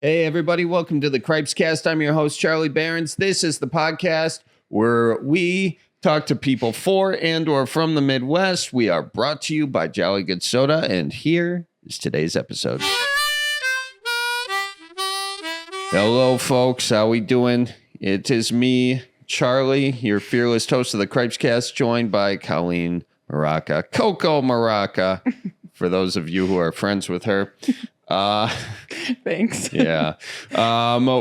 Hey, everybody. Welcome to the Cripescast. I'm your host, Charlie Behrens. This is the podcast where we talk to people for and or from the Midwest. We are brought to you by Jolly Good Soda, and here is today's episode. Hello, folks. How we doing? It is me, Charlie, your fearless host of the Cripescast, joined by Colleen Maraca, Coco Maraca, for those of you who are friends with her. Thanks. Yeah.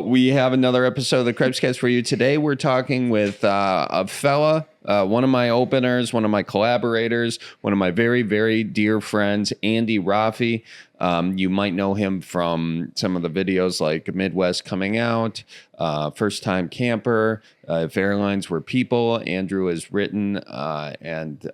We have another episode of the Cripescast for you today. We're talking with a fella, one of my openers, one of my collaborators, one of my very, very dear friends, Andrew Roffe. You might know him from some of the videos like Midwest Coming Out, First Time Camper, If Airlines Were People. Andrew has written and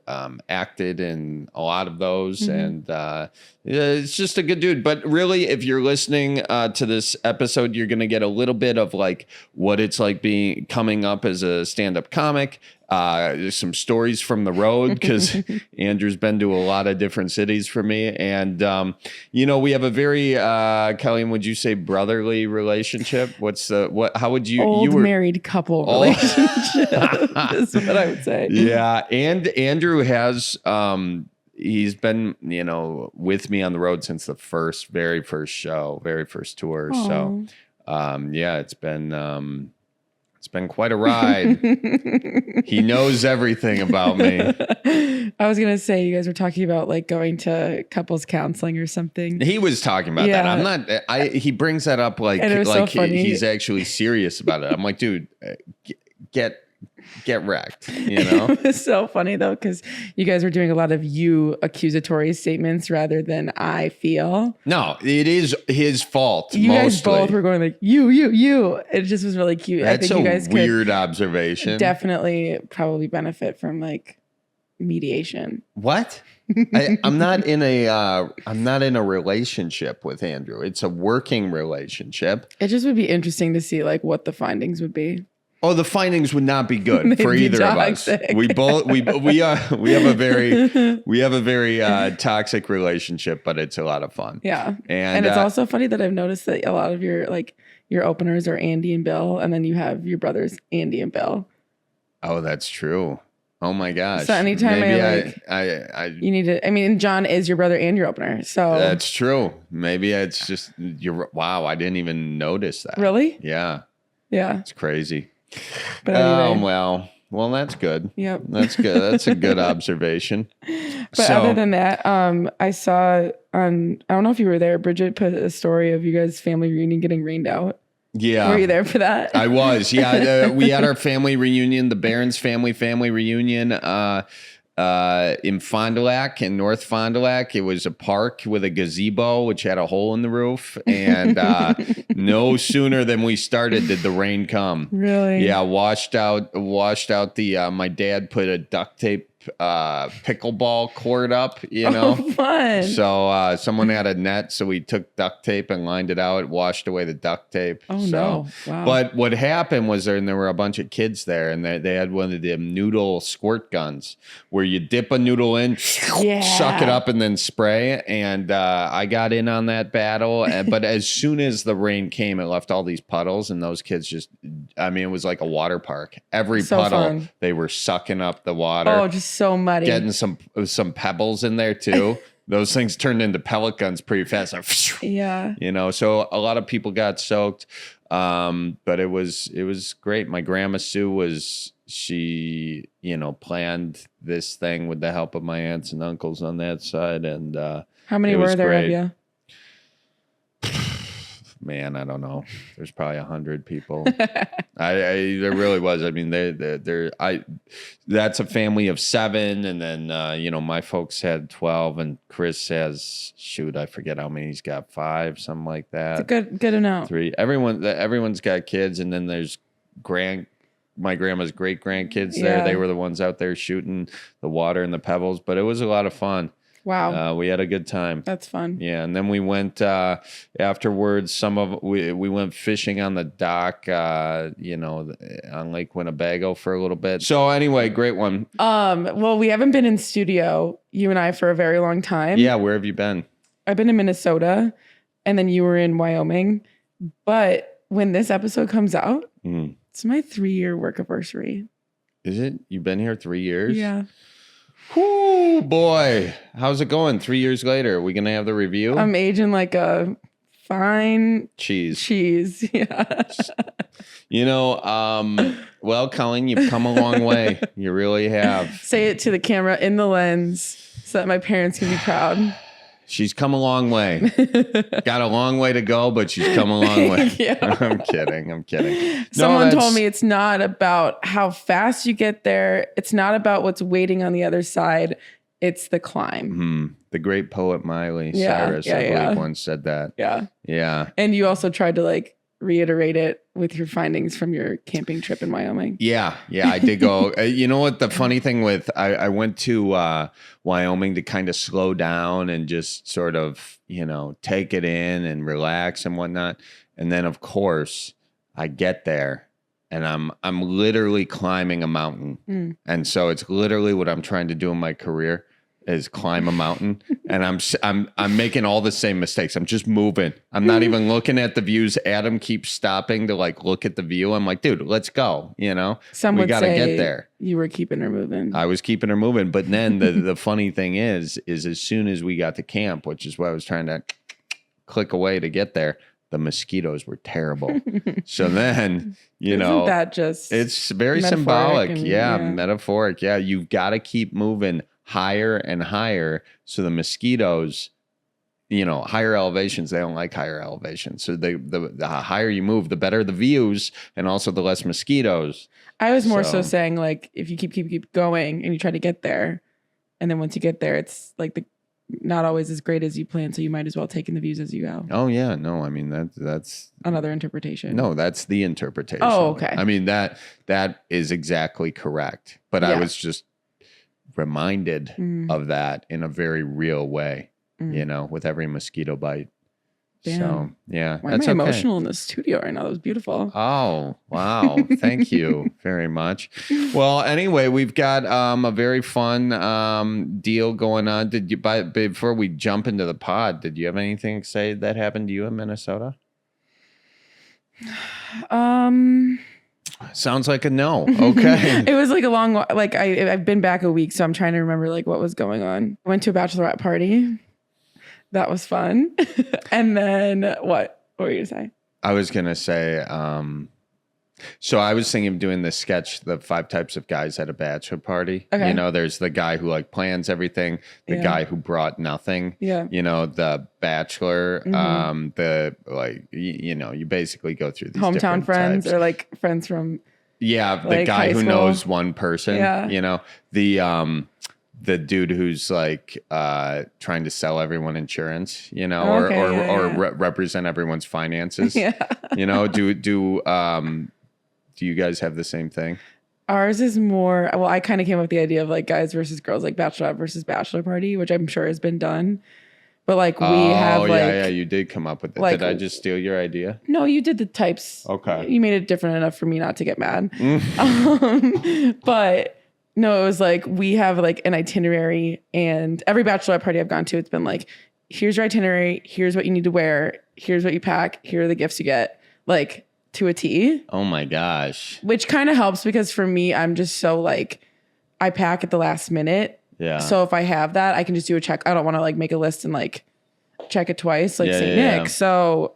acted in a lot of those. Mm-hmm. And it's just a good dude. But really, if you're listening to this episode, you're going to get a little bit of like what it's like coming up as a stand-up comic. There's some stories from the road because Andrew's been to a lot of different cities for me. And, we have a very, Colleen, would you say brotherly relationship? How would you? Old married couple relationship is what I would say. Yeah. And Andrew has, he's been, with me on the road since the very first show, very first tour. Aww. So, it's been quite a ride. He knows everything about me. I was going to say, you guys were talking about like going to couples counseling or something. He was talking about that. I'm not, he brings that up like he's actually serious about it. I'm like, dude, get wrecked, It was so funny though, because you guys were doing a lot of you accusatory statements rather than I feel. No, it is his fault. You guys both were going like you. It just was really cute. That's I think you guys weird observation. Definitely probably benefit from like mediation. What? I'm not in a relationship with Andrew. It's a working relationship. It just would be interesting to see like what the findings would be. Oh, the findings would not be good for either toxic. Of us. We have a very toxic relationship, but it's a lot of fun. Yeah, and it's also funny that I've noticed that a lot of your openers are Andy and Bill, and then you have your brothers Andy and Bill. Oh, that's true. Oh my gosh! So anytime you need to. I mean, John is your brother and your opener, so that's true. Maybe it's just wow. I didn't even notice that. Really? Yeah. Yeah. It's crazy. But anyway. Well, that's good. Yep. That's good. That's a good observation. But other than that, I saw I don't know if you were there, Bridget put a story of you guys' family reunion getting rained out. Yeah. Were you there for that? I was. Yeah. We had our family reunion, the Behrens family reunion, in Fond du Lac, in North Fond du Lac. It was a park with a gazebo which had a hole in the roof, and no sooner than we started did the rain come. Really? Yeah, washed out the my dad put a duct tape pickleball court up, Oh, fun. So someone had a net, so we took duct tape and lined it out. It washed away the duct tape. Oh, no. Wow. But what happened was there were a bunch of kids there, and they had one of the noodle squirt guns where you dip a noodle in, suck it up, and then spray. And I got in on that battle. But as soon as the rain came, it left all these puddles, and those kids it was like a water park. Every puddle, fun. They were sucking up the water. Oh, just so muddy. Getting some pebbles in there too. Those things turned into pellet guns pretty fast. Yeah. So a lot of people got soaked. But it was great. My grandma Sue she planned this thing with the help of my aunts and uncles on that side. And how many were there of you? Man, I don't know. There's probably 100 people. There really was. I mean, that's a family of 7, and then my folks had 12, and Chris has I forget how many he's got, 5, something like that. It's a good amount. 3. Everyone's got kids, and then there's my grandma's great grandkids there. They were the ones out there shooting the water and the pebbles, but it was a lot of fun. Wow. We had a good time. That's fun. Yeah. And then we went afterwards. We went fishing on the dock, on Lake Winnebago for a little bit. So anyway, great one. Well, we haven't been in studio, you and I, for a very long time. Yeah. Where have you been? I've been in Minnesota, and then you were in Wyoming. But when this episode comes out, Mm. it's my 3-year work anniversary. Is it? You've been here 3 years? Yeah. Whoo, boy. How's it going 3 years later? Are we going to have the review? I'm aging like a fine cheese. Yeah. You know, well, Colleen, you've come a long way. You really have. Say it to the camera in the lens so that my parents can be proud. She's come a long way. Got a long way to go, but she's come a long way. Yeah. I'm kidding. Someone told me it's not about how fast you get there. It's not about what's waiting on the other side. It's the climb. The great poet Miley Cyrus, I believe, once said that. Yeah. Yeah. And you also tried to like reiterate it with your findings from your camping trip in Wyoming. Yeah, I did go. You know what? The funny thing with I went to Wyoming to kind of slow down and just sort of, take it in and relax and whatnot. And then, of course, I get there and I'm literally climbing a mountain. And so it's literally what I'm trying to do in my career is climb a mountain, and I'm making all the same mistakes. I'm just moving. I'm not even looking at the views. Adam keeps stopping to like look at the view. I'm like, dude, let's go. Some we got to get there. You were keeping her moving. I was keeping her moving, but then the funny thing is as soon as we got to camp, which is what I was trying to click away to get there, the mosquitoes were terrible. So then, Isn't that just it's very symbolic. Metaphoric. Yeah, you've got to keep moving higher and higher, so the mosquitoes, higher elevations, they don't like higher elevations, so the higher you move, the better the views, and also the less mosquitoes. I was more so saying, like, if you keep going and you try to get there, and then once you get there, it's like not always as great as you plan, so you might as well take in the views as you go. Oh yeah, no, I mean that's another interpretation. No, that's the interpretation. Oh, okay. I mean that is exactly correct, but I was just reminded of that in a very real way, with every mosquito bite. Damn. So yeah, why am I emotional in the studio right now? That was beautiful. Oh wow, thank you very much. Well, anyway, we've got a very fun deal going on. Before we jump into the pod, did you have anything to say that happened to you in Minnesota? Sounds like a no. Okay. It was like a long, like I've been back a week, so I'm trying to remember like what was going on. I went to a bachelorette party. That was fun. And then what were you gonna say? I was gonna say, so I was thinking of doing this sketch, the 5 types of guys at a bachelor party. Okay. There's the guy who like plans everything, the guy who brought nothing. Yeah. The bachelor, the like, you basically go through these hometown friends types. Or like friends from the like guy who school. knows one person. Yeah. The dude who's like trying to sell everyone insurance, represent everyone's finances. Yeah. Do you guys have the same thing? Ours is more, well, I kind of came up with the idea of like guys versus girls, like bachelorette versus bachelor party, which I'm sure has been done. But like we have like... yeah, you did come up with it. Like, did I just steal your idea? No, you did the types. Okay. You made it different enough for me not to get mad. But no, it was like we have like an itinerary, and every bachelorette party I've gone to, it's been like, here's your itinerary, here's what you need to wear, here's what you pack, here are the gifts you get. Like... to a T. Oh my gosh. Which kind of helps because for me, I'm just so like, I pack at the last minute. Yeah. So if I have that, I can just do a check. I don't want to like make a list and like check it twice like St. Nick. Yeah. So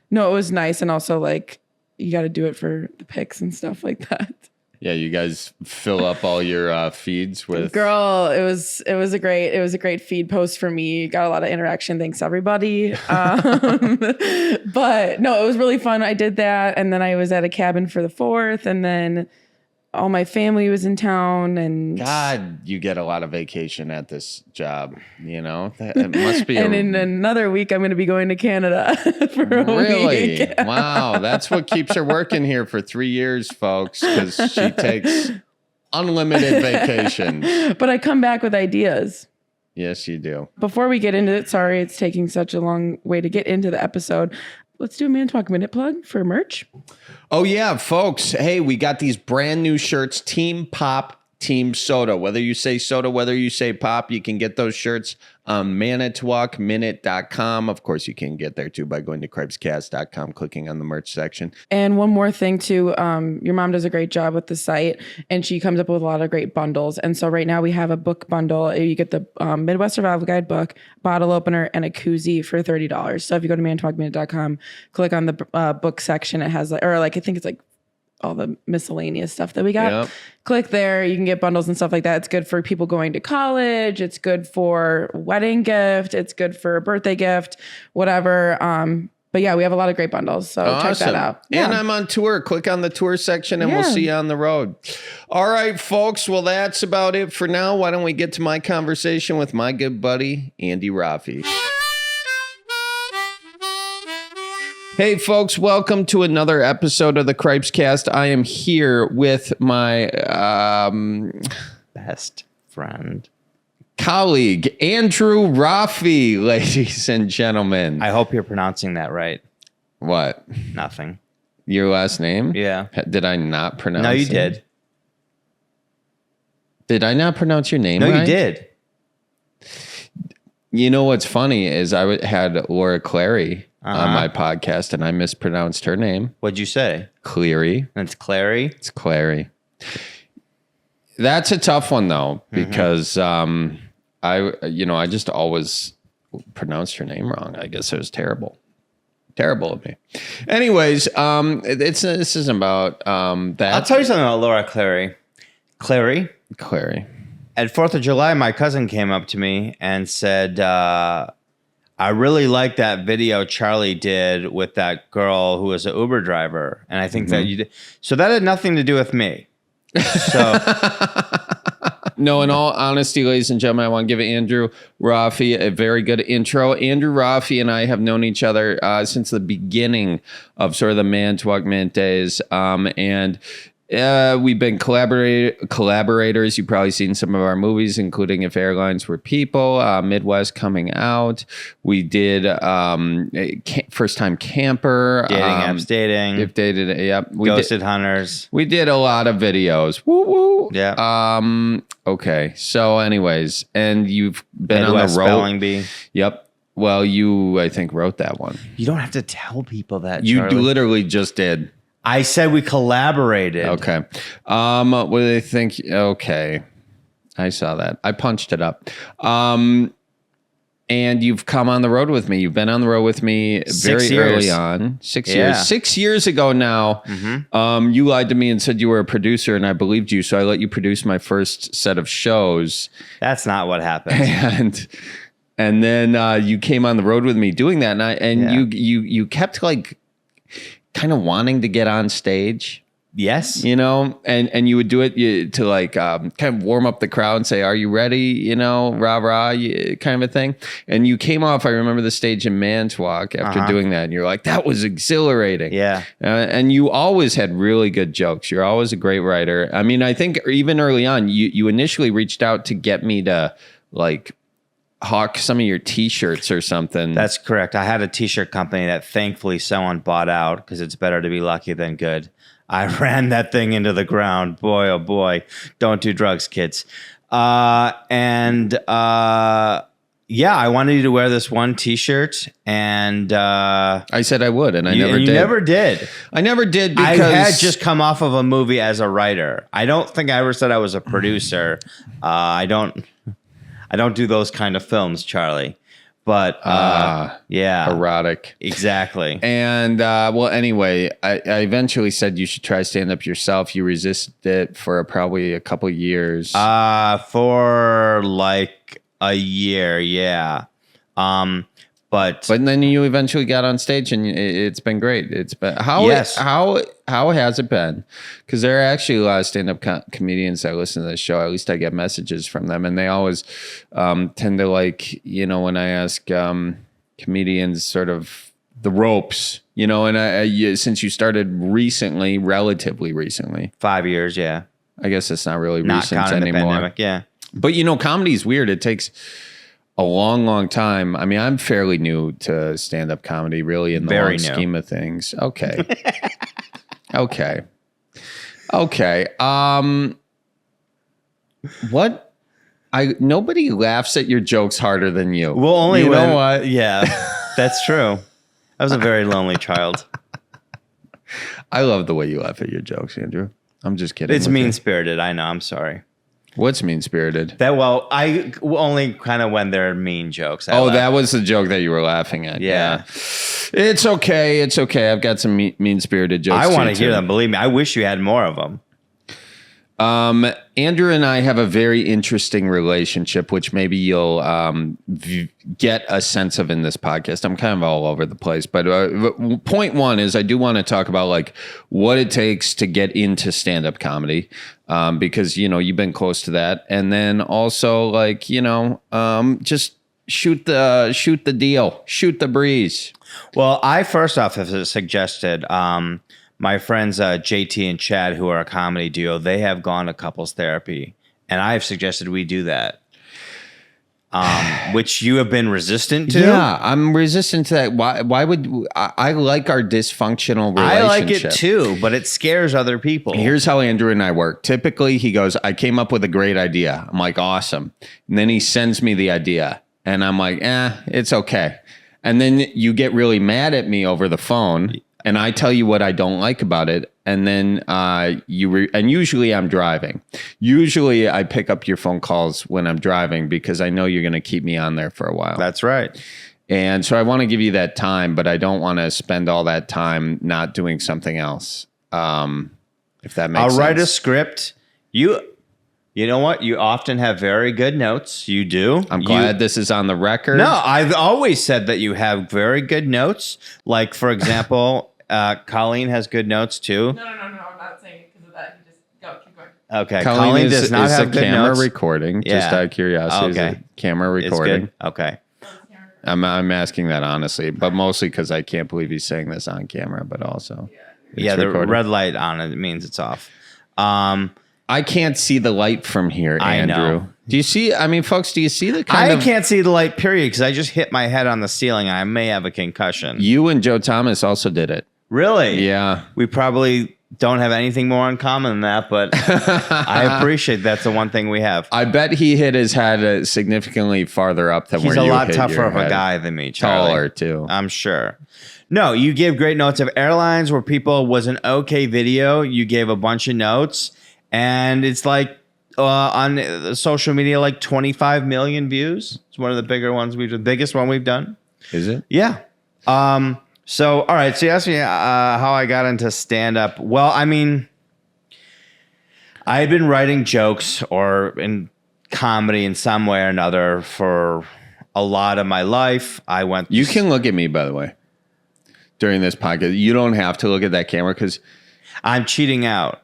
no, it was nice. And also like you got to do it for the pics and stuff like that. Yeah, you guys fill up all your feeds with... Girl, it was a great feed post for me. Got a lot of interaction. Thanks everybody. But no, it was really fun. I did that, and then I was at a cabin for the 4th, and then all my family was in town. And God, you get a lot of vacation at this job. It must be. And in another week, I'm going to be going to Canada for a really? week. Wow, that's what keeps her working here for 3 years, folks, because she takes unlimited vacation. But I come back with ideas. Yes, you do. Before we get into it, sorry it's taking such a long way to get into the episode. Let's do a Man Talk Minute plug for merch. Oh, yeah, folks. Hey, we got these brand new shirts, Team Pop Team Soda. Whether you say soda, whether you say pop, you can get those shirts on manitowalkminute.com. Of course, you can get there too by going to cripescast.com, clicking on the merch section. And one more thing too, your mom does a great job with the site, and she comes up with a lot of great bundles. And so right now we have a book bundle. You get the Midwest Survival Guide book, bottle opener, and a koozie for $30. So if you go to manitowalkminute.com, click on the book section, it has I think it's like all the miscellaneous stuff that we got. Yep. Click there. You can get bundles and stuff like that. It's good for people going to college. It's good for wedding gift. It's good for a birthday gift, whatever. But yeah, we have a lot of great bundles. So check that out. And Yeah. I'm on tour. Click on the tour section and we'll see you on the road. All right, folks. Well, that's about it for now. Why don't we get to my conversation with my good buddy, Andy Roffe. Hey, folks, welcome to another episode of the Cripescast. I am here with my best friend, colleague, Andrew Roffe, ladies and gentlemen. I hope you're pronouncing that right. What? Nothing. Your last name? Yeah. Did I not pronounce No, you it? did. Did I not pronounce your name No, right? you did. You know what's funny is I had Laura Clary on my podcast, and I mispronounced her name. What'd you say? Cleary. It's Clary. It's Clary. That's a tough one though, because I just always pronounced her name wrong. I guess it was terrible of me. Anyways, this isn't about that. I'll tell you something about Laura Clary. Clary. At 4th of July, my cousin came up to me and said, I really like that video Charlie did with that girl who was an Uber driver. And I think that you did. So that had nothing to do with me. So No, in all honesty, ladies and gentlemen, I want to give Andrew Roffe a very good intro. Andrew Roffe and I have known each other since the beginning of sort of the Man to Walk Minute days. And we've been collaborators. You've probably seen some of our movies, including If Airlines Were People, Midwest Coming Out. We did First Time Camper. dating apps, dating. If Dated, yep. Ghosted Hunters. We did a lot of videos. Woo woo. Yeah. Okay. So anyways, and you've been Midwest on the road. Spelling Bee. Yep. Well, you, I think, wrote that one. You don't have to tell people that, You Charlie. literally just did. I said we collaborated. Okay. What do they think? Okay. I saw that. I punched it up. And you've come on the road with me. You've been on the road with me very early on. 6 years. Yeah. 6 years ago now, you lied to me and said you were a producer, and I believed you. So I let you produce my first set of shows. That's not what happened. And then you came on the road with me doing that. And you kept like kind of wanting to get on stage. Yes. You know, and you would do it to like kind of warm up the crowd and say, "Are you ready?" You know, rah rah, kind of a thing. And you came off. I remember the stage in Manitowoc after doing that, and you're like, "That was exhilarating." Yeah. And you always had really good jokes. You're always a great writer. I mean, I think even early on, you initially reached out to get me to like hawk some of your T-shirts or something. That's correct. I had a T-shirt company that thankfully someone bought out because it's better to be lucky than good. I ran that thing into the ground. Boy, oh boy. Don't do drugs, kids. Yeah, I wanted you to wear this one T-shirt, and I said I would, and I never did. You never did. I never did because I had just come off of a movie as a writer. I don't think I ever said I was a producer. I don't do those kind of films, Charlie. But yeah, erotic. Exactly. And well, anyway, I eventually said you should try stand up yourself. You resisted it for probably a couple of years. For like a year, yeah. But then you eventually got on stage, and it's been great. It's been how has it been? Because there are actually a lot of stand-up comedians that listen to this show. At least I get messages from them, and they always tend to like, you know, when I ask comedians sort of the ropes, you know, and since you started recently, relatively recently, 5 years, yeah. I guess it's not really Not recent counting the anymore. pandemic, yeah. But you know, comedy is weird. It takes a long time. I mean, I'm fairly new to stand-up comedy, really, in the long scheme of things. Okay. Okay. What? Nobody laughs at your jokes harder than you. Well, only you when, know what? Yeah, that's true. I was a very lonely child. I love the way you laugh at your jokes, Andrew. I'm just kidding. It's mean-spirited. I know. I'm sorry. What's mean-spirited? I only kind of when they're mean jokes. That was the joke that you were laughing at. Yeah. It's okay. It's okay. I've got some mean-spirited jokes. I want to hear them. Believe me. I wish you had more of them. Andrew and I have a very interesting relationship, which maybe you'll get a sense of in this podcast. I'm kind of all over the place, but point one is I do want to talk about like what it takes to get into stand-up comedy, because you've been close to that, and then also like just shoot the deal, shoot the breeze. Well, I first off have suggested. My friends JT and Chad, who are a comedy duo, they have gone to couples therapy, and I've suggested we do that, which you have been resistant to. Yeah, I'm resistant to that. Why would I like our dysfunctional relationship? I like it too, but it scares other people. Here's how Andrew and I work. Typically, he goes, I came up with a great idea. I'm like, awesome. And then he sends me the idea, and I'm like, it's okay. And then you get really mad at me over the phone. And I tell you what I don't like about it, and then and usually I'm driving. Usually I pick up your phone calls when I'm driving because I know you're going to keep me on there for a while. That's right. And so I want to give you that time, but I don't want to spend all that time not doing something else. If that makes sense. I'll write a script. You know what? You often have very good notes. You do. I'm glad this is on the record. No, I've always said that you have very good notes. Like, for example, Colleen has good notes too. No. I'm not saying it because of that. You just keep going. Okay. Colleen does not have good camera notes. recording. Yeah. Just out of curiosity. Okay. Is a camera It's recording. good. Okay. I'm asking that honestly, but mostly because I can't believe he's saying this on camera, but also. Yeah, the recorded. red light on it means it's off. I can't see the light from here, Andrew. I know. Do you see? I mean, folks, do you see the kind of... I can't see the light, period, because I just hit my head on the ceiling and I may have a concussion. You and Joe Thomas also did it. Really? Yeah. We probably don't have anything more in common than that, but I appreciate that's the one thing we have. I bet he hit his head significantly farther up than where you hit your head. He's a lot tougher of a guy than me, Charlie. Taller, too. I'm sure. No, you gave great notes of airlines where people was an okay video. You gave a bunch of notes. And it's like on social media, like 25 million views. It's one of the bigger ones the biggest one we've done. Is it? Yeah. So, all right. So you asked me how I got into stand up. Well, I mean, I had been writing jokes or in comedy in some way or another for a lot of my life. You can look at me, by the way, during this podcast. You don't have to look at that camera because I'm cheating out.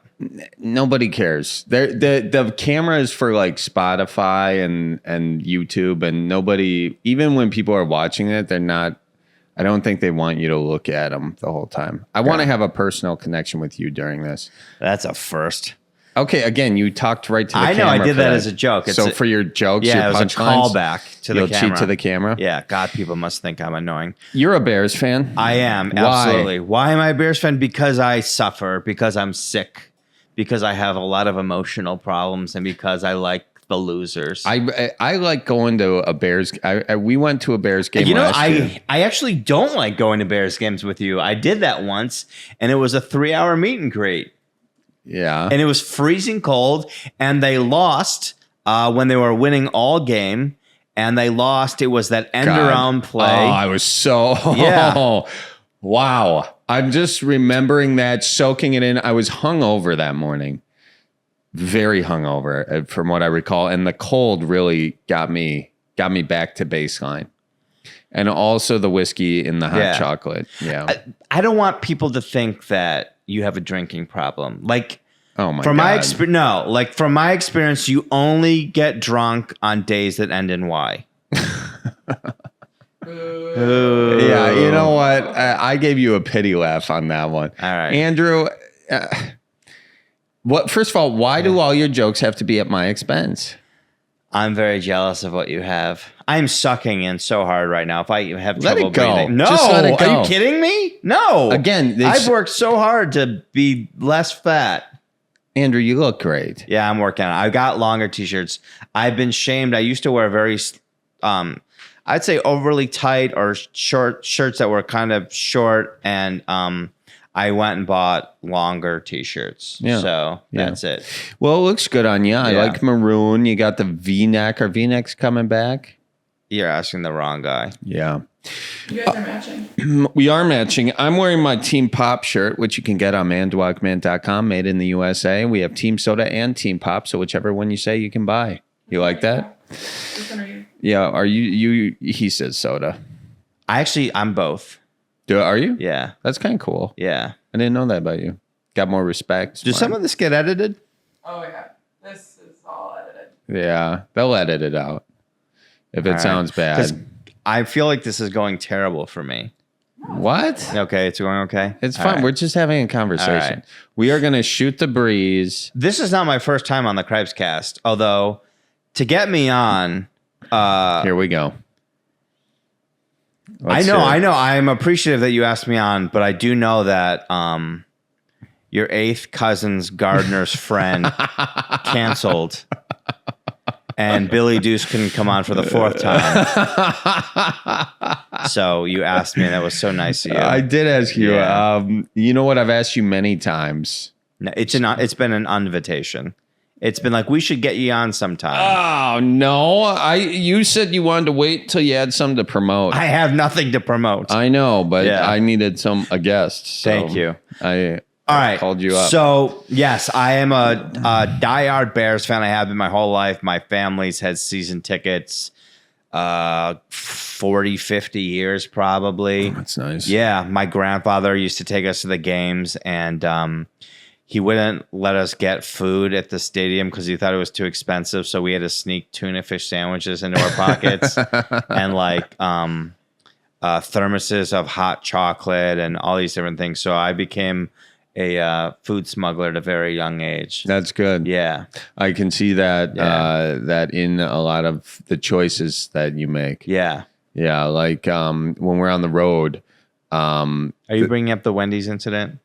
Nobody cares. The camera is for like Spotify and YouTube, and nobody, even when people are watching it, they're not. I don't think they want you to look at them the whole time. I want to have a personal connection with you during this. That's a first. Okay, again, you talked right to the camera. I know, I did that as a joke. So for your jokes, your it was a callback to the camera. You'll cheat to the camera? Yeah, God, people must think I'm annoying. You're a Bears fan? I am, absolutely. Why am I a Bears fan? Because I suffer, because I'm sick, because I have a lot of emotional problems, and because I like the losers. I like going to a Bears. We went to a Bears game last year. I actually don't like going to Bears games with you. I did that once, and it was a 3-hour meet and greet. Yeah. And it was freezing cold, and they lost when they were winning all game, and they lost. It was that end around play. Oh, I was so... Yeah. Wow. I'm just remembering that, soaking it in. I was hungover that morning. Very hungover, from what I recall. And the cold really got me back to baseline. And also the whiskey in the hot chocolate. Yeah. I don't want people to think that you have a drinking problem. Like, oh my from God. my experience, no. Like, from my experience, you only get drunk on days that end in Y. Yeah, you know what? I gave you a pity laugh on that one. All right. Andrew, first of all, why do all your jokes have to be at my expense? I'm very jealous of what you have. I'm sucking in so hard right now. If I have Let trouble it go. breathing. No, Just let it go. Are you kidding me? No. Again, I've worked so hard to be less fat. Andrew, you look great. Yeah, I'm working on it. I got longer t-shirts. I've been shamed. I used to wear very, I'd say overly tight or short shirts that were kind of short. And I went and bought longer t-shirts. Yeah. So that's it. Well, it looks good on you. I like maroon. You got the V-neck. Are V-necks coming back? You're asking the wrong guy. Yeah. You guys are matching. We are matching. I'm wearing my Team Pop shirt, which you can get on mandwalkman.com, made in the USA. We have Team Soda and Team Pop, so whichever one you say you can buy. You like that? Which one are you? Yeah. Are you? He says soda. I'm both. Are you? Yeah. That's kind of cool. Yeah. I didn't know that about you. Got more respect. Does some of this get edited? Oh yeah, this is all edited. Yeah, they'll edit it out if it sounds bad. I feel like this is going terrible for me. What? Okay, it's going okay. It's fun. Right. We're just having a conversation. Right. We are going to shoot the breeze. This is not my first time on the Cripescast, although to get me on, here we go. I know. I'm appreciative that you asked me on, but I do know that your 8th cousin's gardener's friend canceled. And Billy Deuce couldn't come on for the 4th time. So you asked me, and that was so nice of you. I did ask you. Yeah. You know what? I've asked you many times. No, it's been an invitation. It's been like, we should get you on sometime. Oh, no. You said you wanted to wait till you had something to promote. I have nothing to promote. I know, but I needed a guest. So thank you. All right. Called you up. So, yes, I am a diehard Bears fan. I have been my whole life. My family's had season tickets 40, 50 years probably. Oh, that's nice. Yeah. My grandfather used to take us to the games, and he wouldn't let us get food at the stadium because he thought it was too expensive. So we had to sneak tuna fish sandwiches into our pockets and thermoses of hot chocolate and all these different things. So I became a food smuggler at a very young age. That's good. Yeah. I can see that that in a lot of the choices that you make. Yeah. Yeah, like when we're on the road. Are you bringing up the Wendy's incident?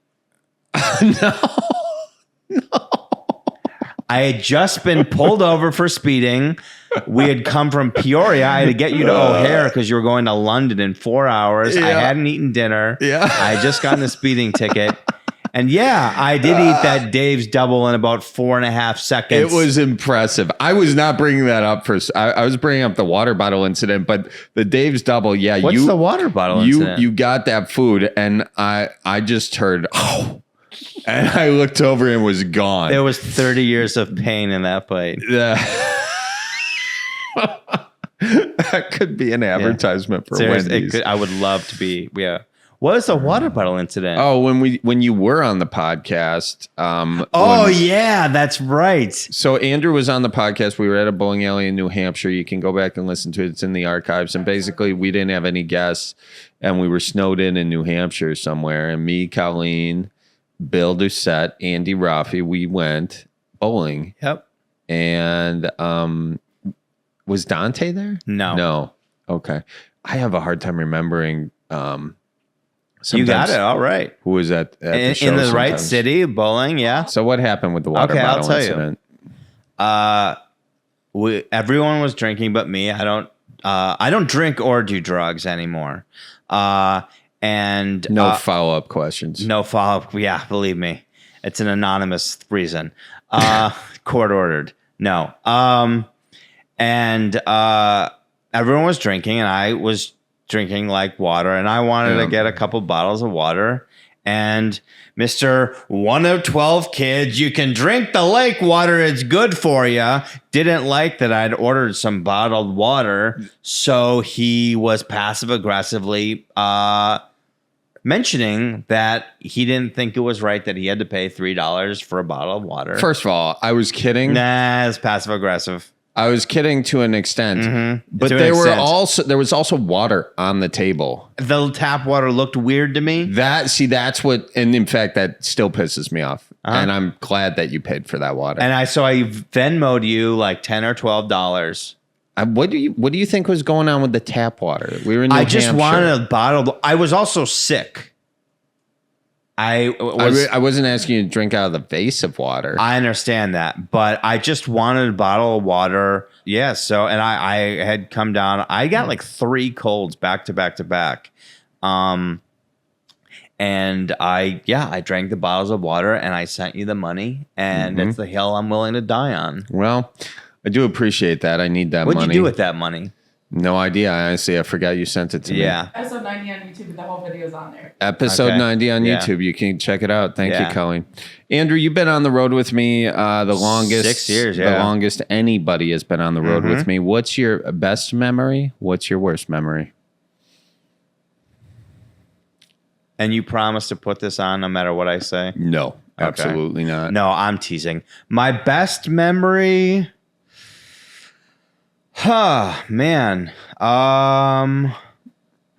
No. I had just been pulled over for speeding. We had come from Peoria. I had to get you to O'Hare because you were going to London in 4 hours. Yeah. I hadn't eaten dinner. Yeah. I had just gotten a speeding ticket. And I did eat that Dave's double in about 4.5 seconds. It was impressive. I was not bringing that up I was bringing up the water bottle incident, but the Dave's double. Yeah. What's the water bottle incident? You got that food, and I just heard, oh, and I looked over and was gone. There was 30 years of pain in that bite. That could be an advertisement for Wendy's. I would love to be. Yeah. What was the water bottle incident? Oh, when you were on the podcast. That's right. So Andrew was on the podcast. We were at a bowling alley in New Hampshire. You can go back and listen to it. It's in the archives. And basically, we didn't have any guests, and we were snowed in New Hampshire somewhere. And me, Colleen, Bill Doucette, Andy Roffe, we went bowling. Yep. And was Dante there? No. Okay. I have a hard time remembering. You got it. All right. Who was at the show in the sometimes. right city, bowling. Yeah. So what happened with the water bottle incident? Everyone was drinking, but me. I don't drink or do drugs anymore. And no follow-up questions. No follow-up. Yeah, believe me, it's an anonymous reason. Court ordered. No. And everyone was drinking, and I was drinking like water, and I wanted to get a couple bottles of water. And Mr. 1 of 12 kids, you can drink the lake water, it's good for you, didn't like that I'd ordered some bottled water. So he was passive aggressively mentioning that he didn't think it was right that he had to pay $3 for a bottle of water. First of all, I was kidding. Nah, it's passive aggressive. I was kidding to an extent, but there was also water on the table. The tap water looked weird to me. That's what, and in fact, that still pisses me off. And I'm glad that you paid for that water. And I Venmo'd you like $10 or $12. What do you think was going on with the tap water? We were in New Hampshire. I just wanted a bottle. I was also sick. I wasn't asking you to drink out of the vase of water. I understand that, but I just wanted a bottle of water. Yeah. So, and I had come down. I got like 3 colds back to back to back. And I drank the bottles of water and I sent you the money, and it's the hill I'm willing to die on. Well, I do appreciate that. I need that money. What'd you do with that money? No idea. Honestly, I forgot you sent it to me. Yeah. Episode 90 on YouTube, the whole video's on there. Episode 90 on YouTube. You can check it out. Thank you, Colleen. Andrew, you've been on the road with me the longest. 6 years, The longest anybody has been on the road with me. What's your best memory? What's your worst memory? And you promise to put this on no matter what I say? No, absolutely not. No, I'm teasing. My best memory... man.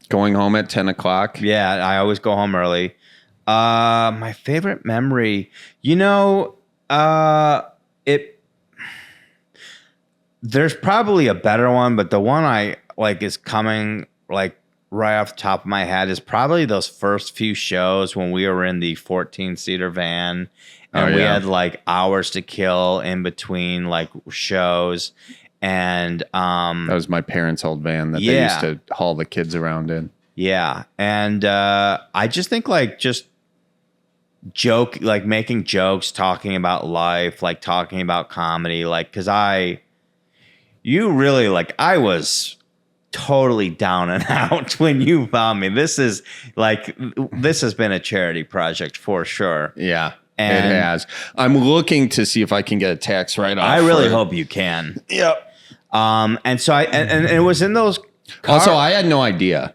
Going home at 10 o'clock. Yeah, I always go home early. My favorite memory, there's probably a better one, but the one I like is coming like right off the top of my head is probably those first few shows when we were in the 14-seater van and we had like hours to kill in between like shows. And that was my parents' old van that they used to haul the kids around in. Yeah. And I just think like just making jokes, talking about life, like talking about comedy, like because I was totally down and out when you found me. This has been a charity project for sure. Yeah. And it has. I'm looking to see if I can get a tax write-off. I really hope you can. Yep. And so and it was in those. Also, I had no idea.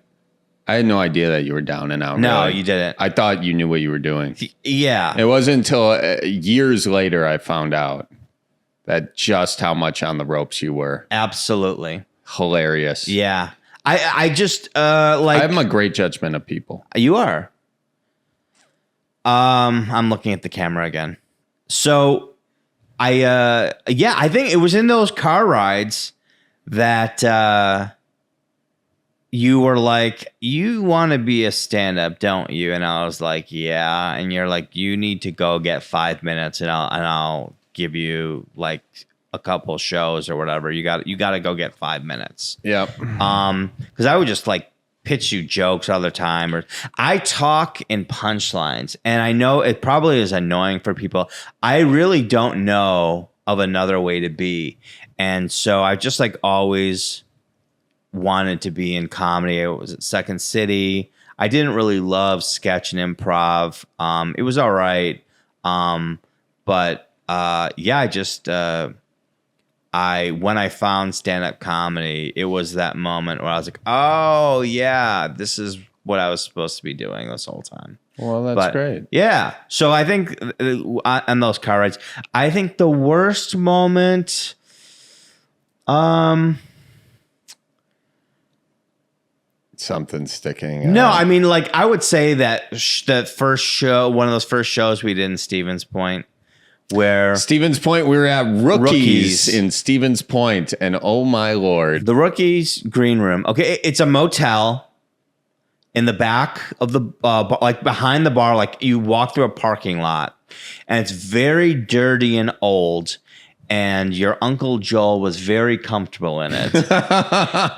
I had no idea that you were down and out. No, really. You didn't. I thought you knew what you were doing. Yeah. It wasn't until years later I found out that just how much on the ropes you were. Absolutely. Hilarious. Yeah. I just I have a great judgment of people. You are. I'm looking at the camera again. So I think it was in those car rides that you were like, you want to be a stand-up, don't you? And I was like, yeah. And you're like, you need to go get 5 minutes and I'll give you like a couple shows or whatever. You got to go get 5 minutes. Yep. Because I would just like pitch you jokes all the time, or I talk in punchlines, and I know it probably is annoying for people. I really don't know of another way to be, and so I just like always wanted to be in comedy. It was at Second City. I didn't really love sketch and improv. It was all right, but I just. When I found stand-up comedy, it was that moment where I was like, oh, yeah, this is what I was supposed to be doing this whole time. Well, that's great. Yeah. So I think on those car rides, I think the worst moment, something sticking. No, I mean, like, I would say that that first show, one of those first shows we did in Stevens Point, where Stevens Point, we were at Rookies in Stevens Point, and oh my Lord. The Rookies green room. Okay, it's a motel in the back of the, like behind the bar, like you walk through a parking lot, and it's very dirty and old, and your Uncle Joel was very comfortable in it.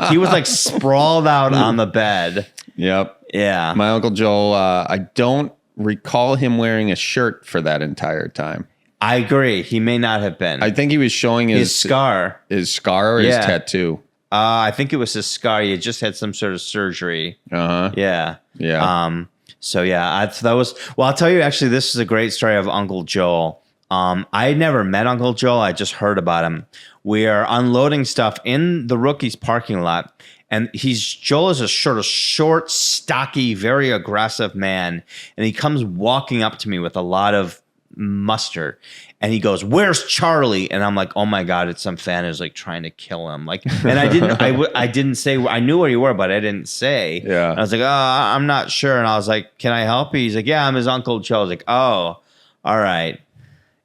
He was like sprawled out on the bed. Yep. Yeah. My Uncle Joel, I don't recall him wearing a shirt for that entire time. I agree. He may not have been. I think he was showing his scar. His scar or his tattoo? I think it was his scar. He had just had some sort of surgery. Uh-huh. Yeah. Yeah. So yeah, that was, well, I'll tell you, actually, this is a great story of Uncle Joel. I had never met Uncle Joel. I just heard about him. We are unloading stuff in the Rookies parking lot. And Joel is a sort of short, stocky, very aggressive man. And he comes walking up to me with a lot of mustard, and he goes, "Where's Charlie?" And I'm like, "Oh my God, it's some fan who's like trying to kill him." Like, and I didn't say, I knew where you were, but I didn't say. Yeah. And I was like, "Oh, I'm not sure." And I was like, "Can I help you?" He's like, "Yeah, I'm his Uncle Joe." I was like, "Oh, all right."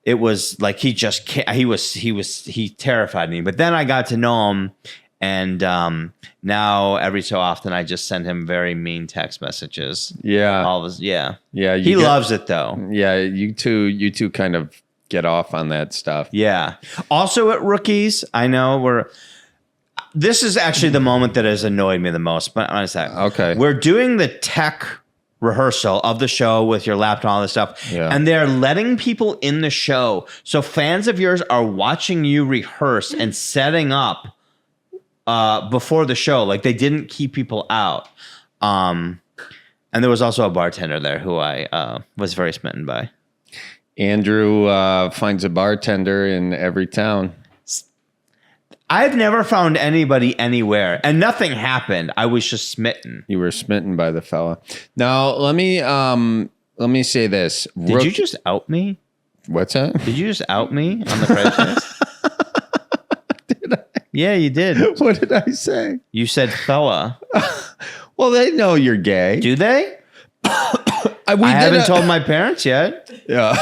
It was like he terrified me. But then I got to know him, And now every so often I just send him very mean text messages. Yeah. All of his, yeah. Yeah. He loves it though. Yeah. You two kind of get off on that stuff. Yeah. Also at Rookies, I know this is actually the moment that has annoyed me the most, but I'm going to say, okay. We're doing the tech rehearsal of the show with your laptop and all this stuff. Yeah. And they're letting people in the show. So fans of yours are watching you rehearse and setting up before the show. Like they didn't keep people out. And there was also a bartender there who I was very smitten by. Andrew finds a bartender in every town. I've never found anybody anywhere, and nothing happened. I was just smitten. You were smitten by the fella. Now let me say this. Did you just out me? What's that? Did you just out me on the Cripescast? Did I? Yeah, you did. What did I say? You said fella. Well, they know you're gay. Do they? I haven't told my parents yet. Yeah.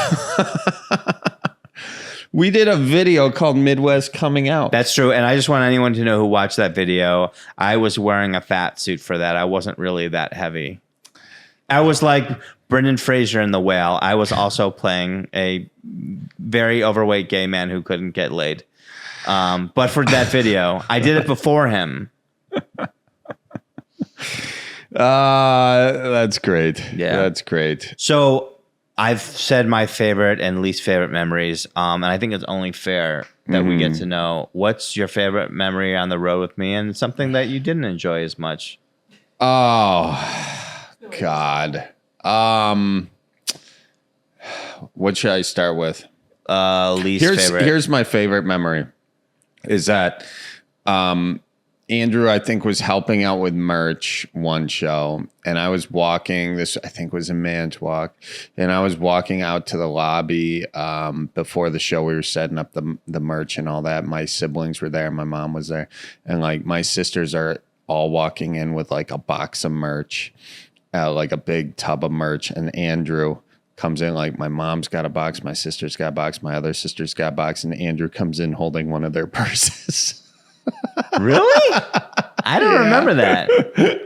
We did a video called Midwest Coming Out. That's true. And I just want anyone to know who watched that video. I was wearing a fat suit for that. I wasn't really that heavy. I was like Brendan Fraser in The Whale. I was also playing a very overweight gay man who couldn't get laid. But for that video, I did it before him. That's great. Yeah. That's great. So I've said my favorite and least favorite memories, and I think it's only fair that we get to know what's your favorite memory on the road with me and something that you didn't enjoy as much. Oh, God. What should I start with? Least favorite. Here's my favorite memory is that Andrew, I think, was helping out with merch one show, and I was walking. This, I think, was in Manitowoc, and I was walking out to the lobby before the show. We were setting up the merch and all that. My siblings were there. My mom was there, and like my sisters are all walking in with like a box of merch, like a big tub of merch, and Andrew comes in like my mom's got a box, my sister's got a box, my other sister's got a box, and Andrew comes in holding one of their purses. Really? I don't remember that.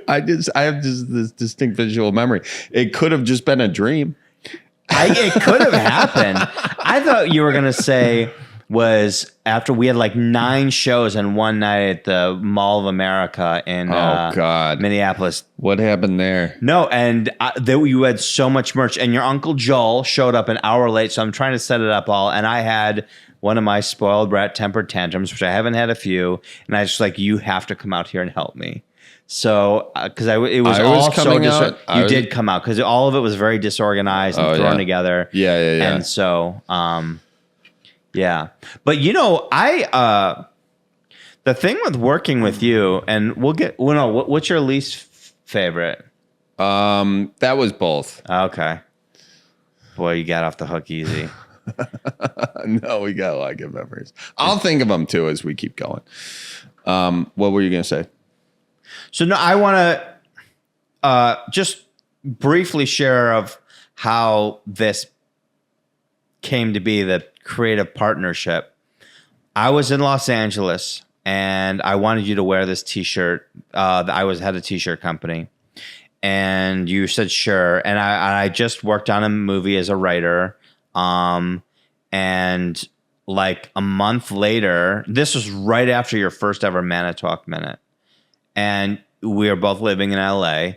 I have this distinct visual memory. It could have just been a dream. It could have happened. I thought you were going to say was after we had like 9 shows in one night at the Mall of America in Minneapolis. What happened there? No, and you had so much merch, and your Uncle Joel showed up an hour late, so I'm trying to set it up all, and I had one of my spoiled brat temper tantrums, which I haven't had a few, and I was just like, you have to come out here and help me. So, because you did come out because all of it was very disorganized and thrown together. Yeah. And so, yeah. But the thing with working with you, and what's your least favorite? That was both. Okay. Boy, you got off the hook easy. No, we got a lot of good memories. I'll think of them too as we keep going. What were you going to say? So no, I want to just briefly share of how this came to be, the creative partnership. I was in Los Angeles and I wanted you to wear this t-shirt. Had a t-shirt company and you said, sure. And I just worked on a movie as a writer. And like a month later, this was right after your first ever Manitowoc Minute. And we were both living in LA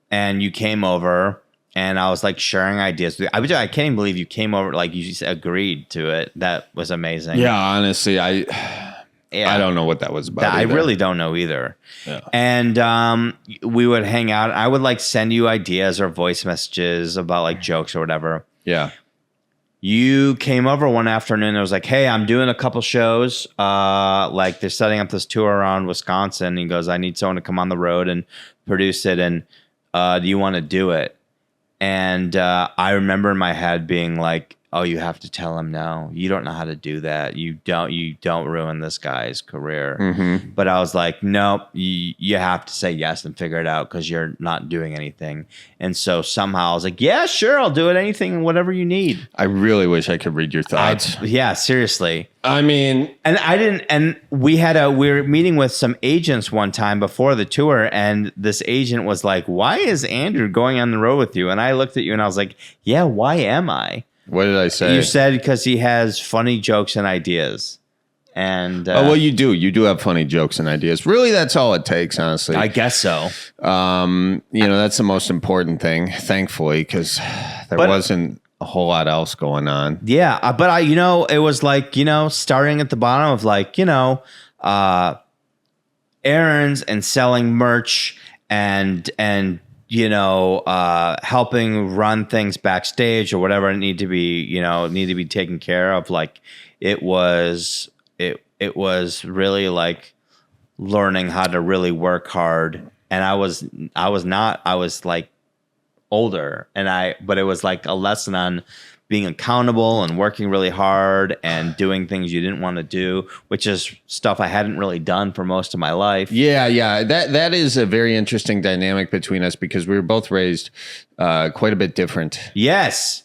and you came over and I was like sharing ideas with you. I can't even believe you came over. Like you just agreed to it. That was amazing. Yeah. Honestly, I don't know what that was about. I really don't know either. Yeah. And, we would hang out. I would like send you ideas or voice messages about like jokes or whatever. Yeah. You came over one afternoon and was like, hey, I'm doing a couple shows. Like they're setting up this tour around Wisconsin. He goes, I need someone to come on the road and produce it. And do you want to do it? And I remember in my head being like, oh, you have to tell him no. You don't know how to do that. You don't ruin this guy's career. Mm-hmm. But I was like, nope, you have to say yes and figure it out because you're not doing anything. And so somehow I was like, yeah, sure, I'll do it. Anything, whatever you need. I really wish I could read your thoughts. Yeah, seriously. I mean, and I didn't. And we were meeting with some agents one time before the tour, and this agent was like, "Why is Andrew going on the road with you?" And I looked at you and I was like, "Yeah, why am I?" What did I say? You said because he has funny jokes and ideas. And well, you do. You do have funny jokes and ideas. Really, that's all it takes, honestly. I guess so. That's the most important thing, thankfully, because there wasn't a whole lot else going on. Yeah, but it was like, starting at the bottom of like, errands and selling merch and helping run things backstage or whatever need to be taken care of. Like it was really like learning how to really work hard. And I was like older but it was like a lesson on being accountable and working really hard and doing things you didn't want to do, which is stuff I hadn't really done for most of my life. Yeah. That is a very interesting dynamic between us because we were both raised quite a bit different. Yes.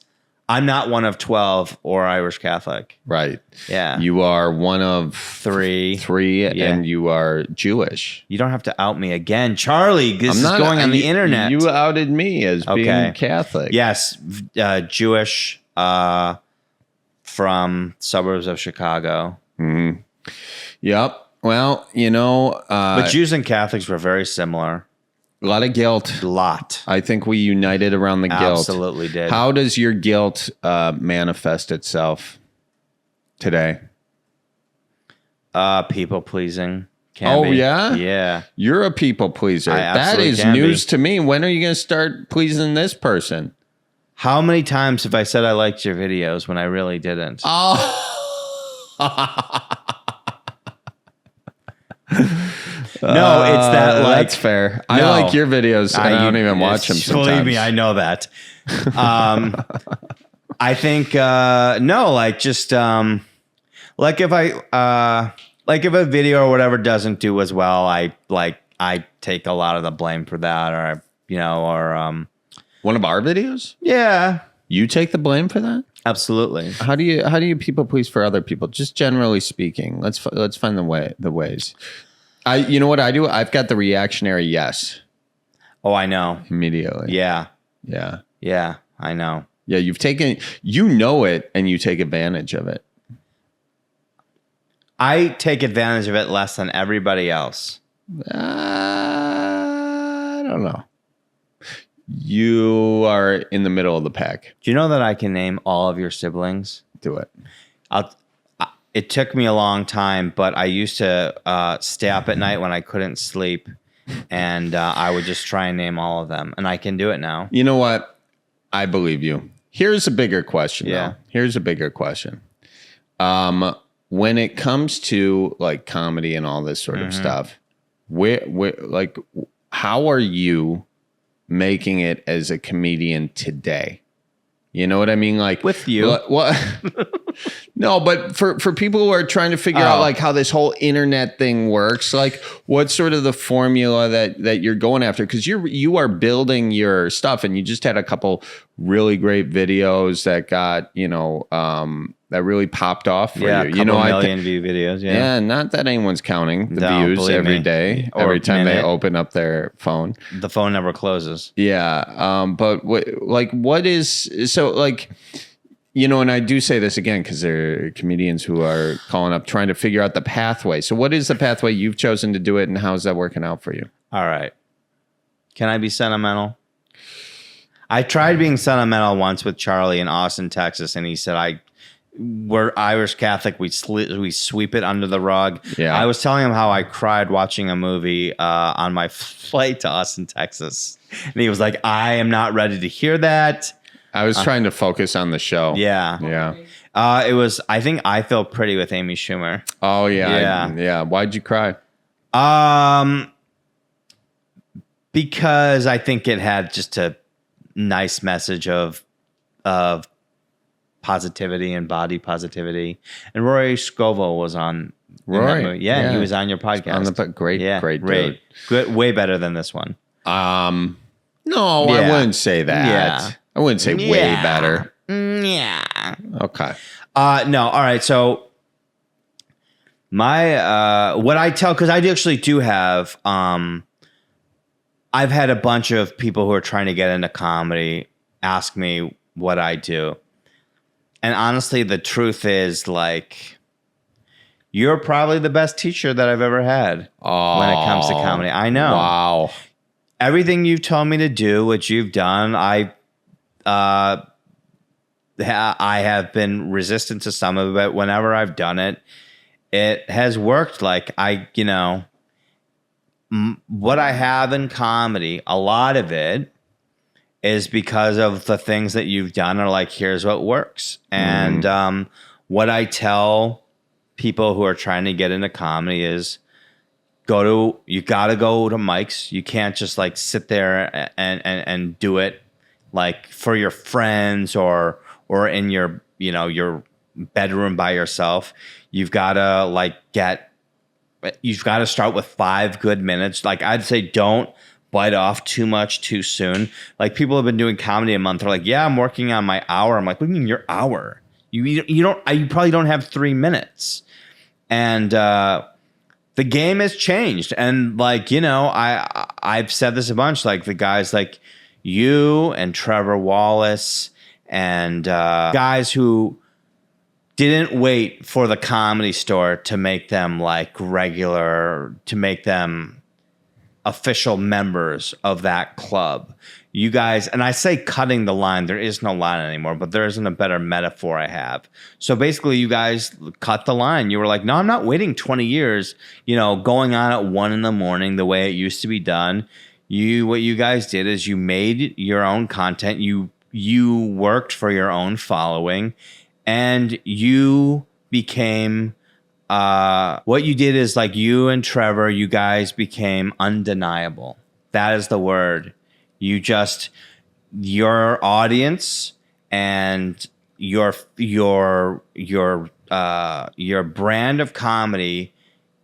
I'm not one of 12 or Irish Catholic. Right. Yeah. You are one of three, yeah. And you are Jewish. You don't have to out me again. Charlie, this is going on the internet. You outed me as being Catholic. Yes. Jewish. From suburbs of Chicago. Mm-hmm. Yep. Well, but Jews and Catholics were very similar. A lot of guilt. A lot. I think we united around the guilt. Absolutely did. How does your guilt manifest itself today? People pleasing. Yeah? Yeah. You're a people pleaser. That is news to me. When are you going to start pleasing this person? How many times have I said I liked your videos when I really didn't? Oh. No, it's that like... That's fair. I like your videos. I don't even watch them sometimes. Believe me, I know that. I think, no, like just... like if a video or whatever doesn't do as well, I take a lot of the blame for that or one of our videos? Yeah. You take the blame for that? Absolutely. How do you people please for other people? Just generally speaking, let's find the ways. You know what I do? I've got the reactionary yes. Oh, I know. Immediately. Yeah. Yeah. Yeah, I know. Yeah, you've taken it and you take advantage of it. I take advantage of it less than everybody else. I don't know. You are in the middle of the pack. Do you know that I can name all of your siblings? Do it. It took me a long time, but I used to stay up at night when I couldn't sleep, and I would just try and name all of them, and I can do it now. You know what? I believe you. Here's a bigger question. Yeah. Though. Here's a bigger question. When it comes to like comedy and all this sort of stuff, how are you making it as a comedian today? You know what I mean? Like with you. What? No, but for people who are trying to figure out like how this whole internet thing works, like what's sort of the formula that you're going after? Because you are building your stuff, and you just had a couple really great videos that got that really popped off for you. A million view videos. Yeah, not that anyone's counting the views every day, every time they open up their phone. The phone never closes. Yeah, but what is so like? And I do say this again because there are comedians who are calling up trying to figure out the pathway. So what is the pathway you've chosen to do it, and how's that working out for you? All right. Can I be sentimental? I tried being sentimental once with Charlie in Austin, Texas, and he said, we're Irish Catholic. We sweep it under the rug. Yeah. I was telling him how I cried watching a movie on my flight to Austin, Texas. And he was like, I am not ready to hear that. I was trying to focus on the show. Yeah. Yeah. It was, I think I Feel Pretty with Amy Schumer. Oh, yeah. Yeah. Why'd you cry? Because I think it had just a nice message of positivity and body positivity. And Rory Scovel was on Rory. that movie. Yeah, he was on your podcast. Great dude. Good, way better than this one. No, I wouldn't say that. Yeah. I wouldn't say way better. Yeah. Okay. No, all right. So my what I tell, because I actually do have I've had a bunch of people who are trying to get into comedy ask me what I do. And honestly, the truth is, like, you're probably the best teacher that I've ever had when it comes to comedy. I know. Wow. Everything you've told me to do, what you've done, I have been resistant to some of it. Whenever I've done it, it has worked. Like, what I have in comedy, a lot of it is because of the things that you've done are like, here's what works. And what I tell people who are trying to get into comedy is you got to go to mics. You can't just like sit there and do it like for your friends or in your, your bedroom by yourself. You've got to start with 5 good minutes. Like, I'd say don't bite off too much too soon. Like, people have been doing comedy a month. They're like, yeah, I'm working on my hour. I'm like, what do you mean your hour? You probably don't have 3 minutes. And the game has changed. And like, I've said this a bunch, like the guys like you and Trevor Wallace and guys who didn't wait for the Comedy Store to make them like regular, to make them official members of that club. You guys, and I say cutting the line, there is no line anymore, but there isn't a better metaphor I have. So basically you guys cut the line. You were like, no, I'm not waiting 20 years, going on at 1 a.m. the way it used to be done. What you guys did is you made your own content. You worked for your own following. And you became, what you did is like you and Trevor, you guys became undeniable. That is the word. Your audience and your brand of comedy,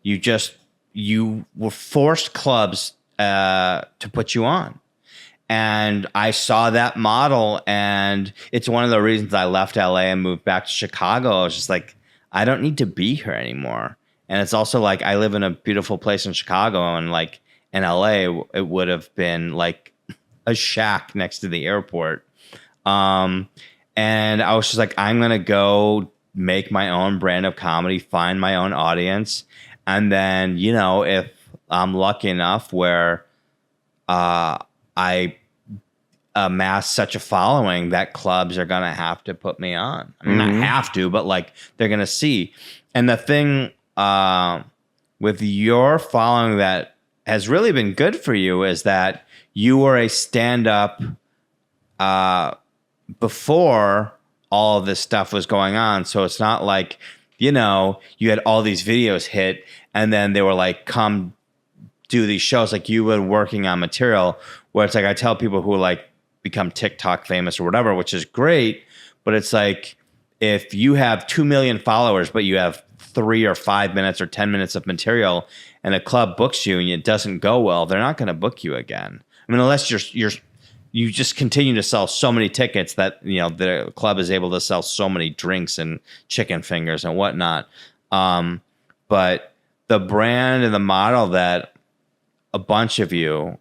you were forced clubs to put you on. And I saw that model, and it's one of the reasons I left LA and moved back to Chicago. I was just like, I don't need to be here anymore. And it's also like, I live in a beautiful place in Chicago, and like in LA, it would have been like a shack next to the airport. And I was just like, I'm going to go make my own brand of comedy, find my own audience. And then, if I'm lucky enough where I amass such a following that clubs are going to have to put me on. I mean, not have to, but like they're going to see. And the thing with your following that has really been good for you is that you were a stand-up before all of this stuff was going on. So it's not like, you had all these videos hit and then they were like, come do these shows. Like, you were working on material where it's like, I tell people who like become TikTok famous or whatever, which is great. But it's like, if you have 2 million followers, but you have 3 or 5 minutes or 10 minutes of material and a club books you and it doesn't go well, they're not going to book you again. I mean, unless you just continue to sell so many tickets that, the club is able to sell so many drinks and chicken fingers and whatnot. But the brand and the model that a bunch of you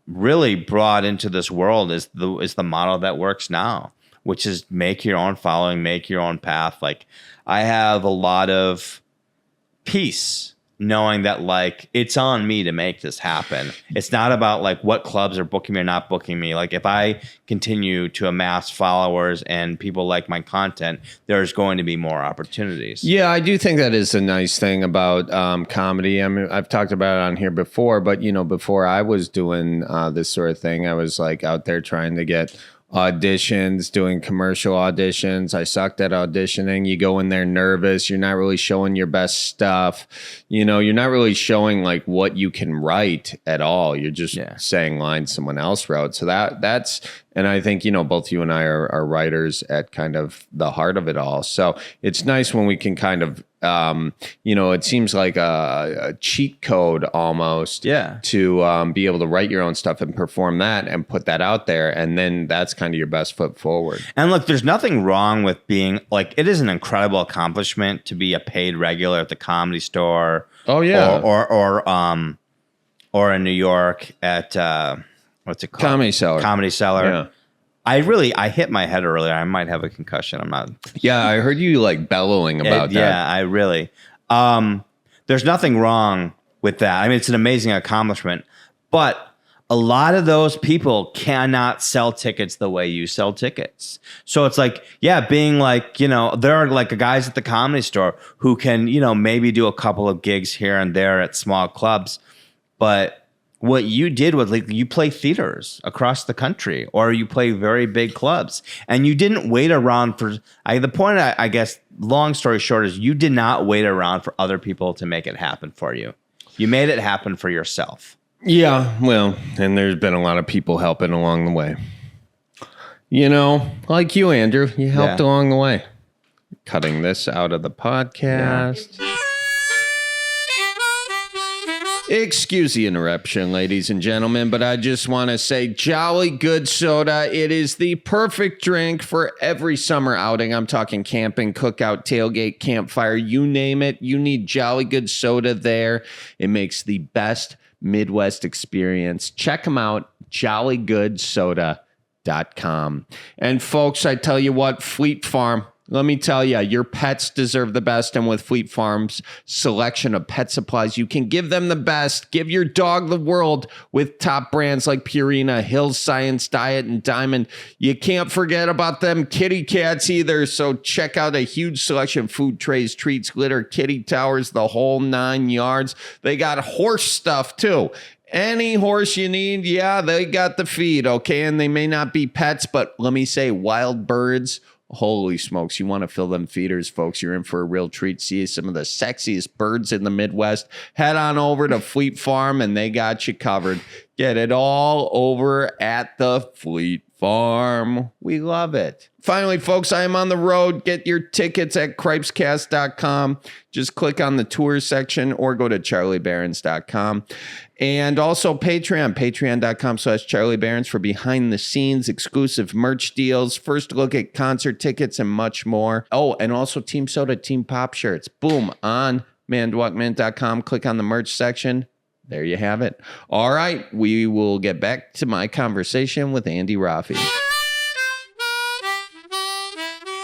really brought into this world is the model that works now, which is make your own following, make your own path. Like, I have a lot of peace knowing that like it's on me to make this happen. It's not about like what clubs are booking me or not booking me. Like, if I continue to amass followers and people like my content, there's going to be more opportunities. Yeah, I do think that is a nice thing about comedy. I mean, I've talked about it on here before, but before I was doing this sort of thing, I was like out there trying to get auditions, doing commercial auditions. I sucked at auditioning. You go in there nervous. You're not really showing your best stuff. You know, you're not really showing like what you can write at all. You're just saying lines someone else wrote. So that's, and I think, you know, both you and I are writers at kind of the heart of it all. So it's nice when we can kind of, you know, it seems like a cheat code almost to be able to write your own stuff and perform that and put that out there. And then that's kind of your best foot forward. And look, there's nothing wrong with being like, it is an incredible accomplishment to be a paid regular at the Comedy Store. Oh yeah. Or in New York at, what's it called? Comedy Cellar. Yeah. I hit my head earlier. I might have a concussion. I'm not. Yeah, I heard you like bellowing about that. Yeah, I really. There's nothing wrong with that. I mean, it's an amazing accomplishment, but a lot of those people cannot sell tickets the way you sell tickets. So it's like, being like, you know, there are like guys at the Comedy Store who can, you know, maybe do a couple of gigs here and there at small clubs, but what you did was like you play theaters across the country or you play very big clubs and you didn't wait around for the point, I guess, long story short is you did not wait around for other people to make it happen for you. You made it happen for yourself. Yeah, well, and there's been a lot of people helping along the way. You know, like you, Andrew, you helped along the way. Cutting this out of the podcast. Yeah. Excuse the interruption, ladies and gentlemen, but I just want to say Jolly Good Soda. It is the perfect drink for every summer outing. I'm talking camping, cookout, tailgate, campfire, you name it. You need Jolly Good Soda there. It makes the best Midwest experience. Check them out, jollygoodsoda.com. And folks, I tell you what, Fleet Farm, let me tell you, your pets deserve the best. And with Fleet Farm's selection of pet supplies, you can give them the best. Give your dog the world with top brands like Purina, Hill's Science Diet, and Diamond. You can't forget about them kitty cats either. So check out a huge selection of food trays, treats, litter, kitty towers, the whole 9 yards. They got horse stuff too. Any horse you need, they got the feed, okay? And they may not be pets, but let me say, wild birds, holy smokes, you want to fill them feeders, folks. You're in for a real treat. See some of the sexiest birds in the Midwest. Head on over to Fleet Farm, and they got you covered. Get it all over at the Fleet Farm. We love it. Finally, folks, I am on the road. Get your tickets at Cripescast.com. Just click on the tour section or go to charliebarons.com. And also patreon.com/charliebarons for behind the scenes, exclusive merch deals, first look at concert tickets, and much more. Oh, and also Team Soda, Team Pop shirts. Boom, on mandwalkmint.com. Click on the merch section. There you have it. All right, we will get back to my conversation with Andy Roffe.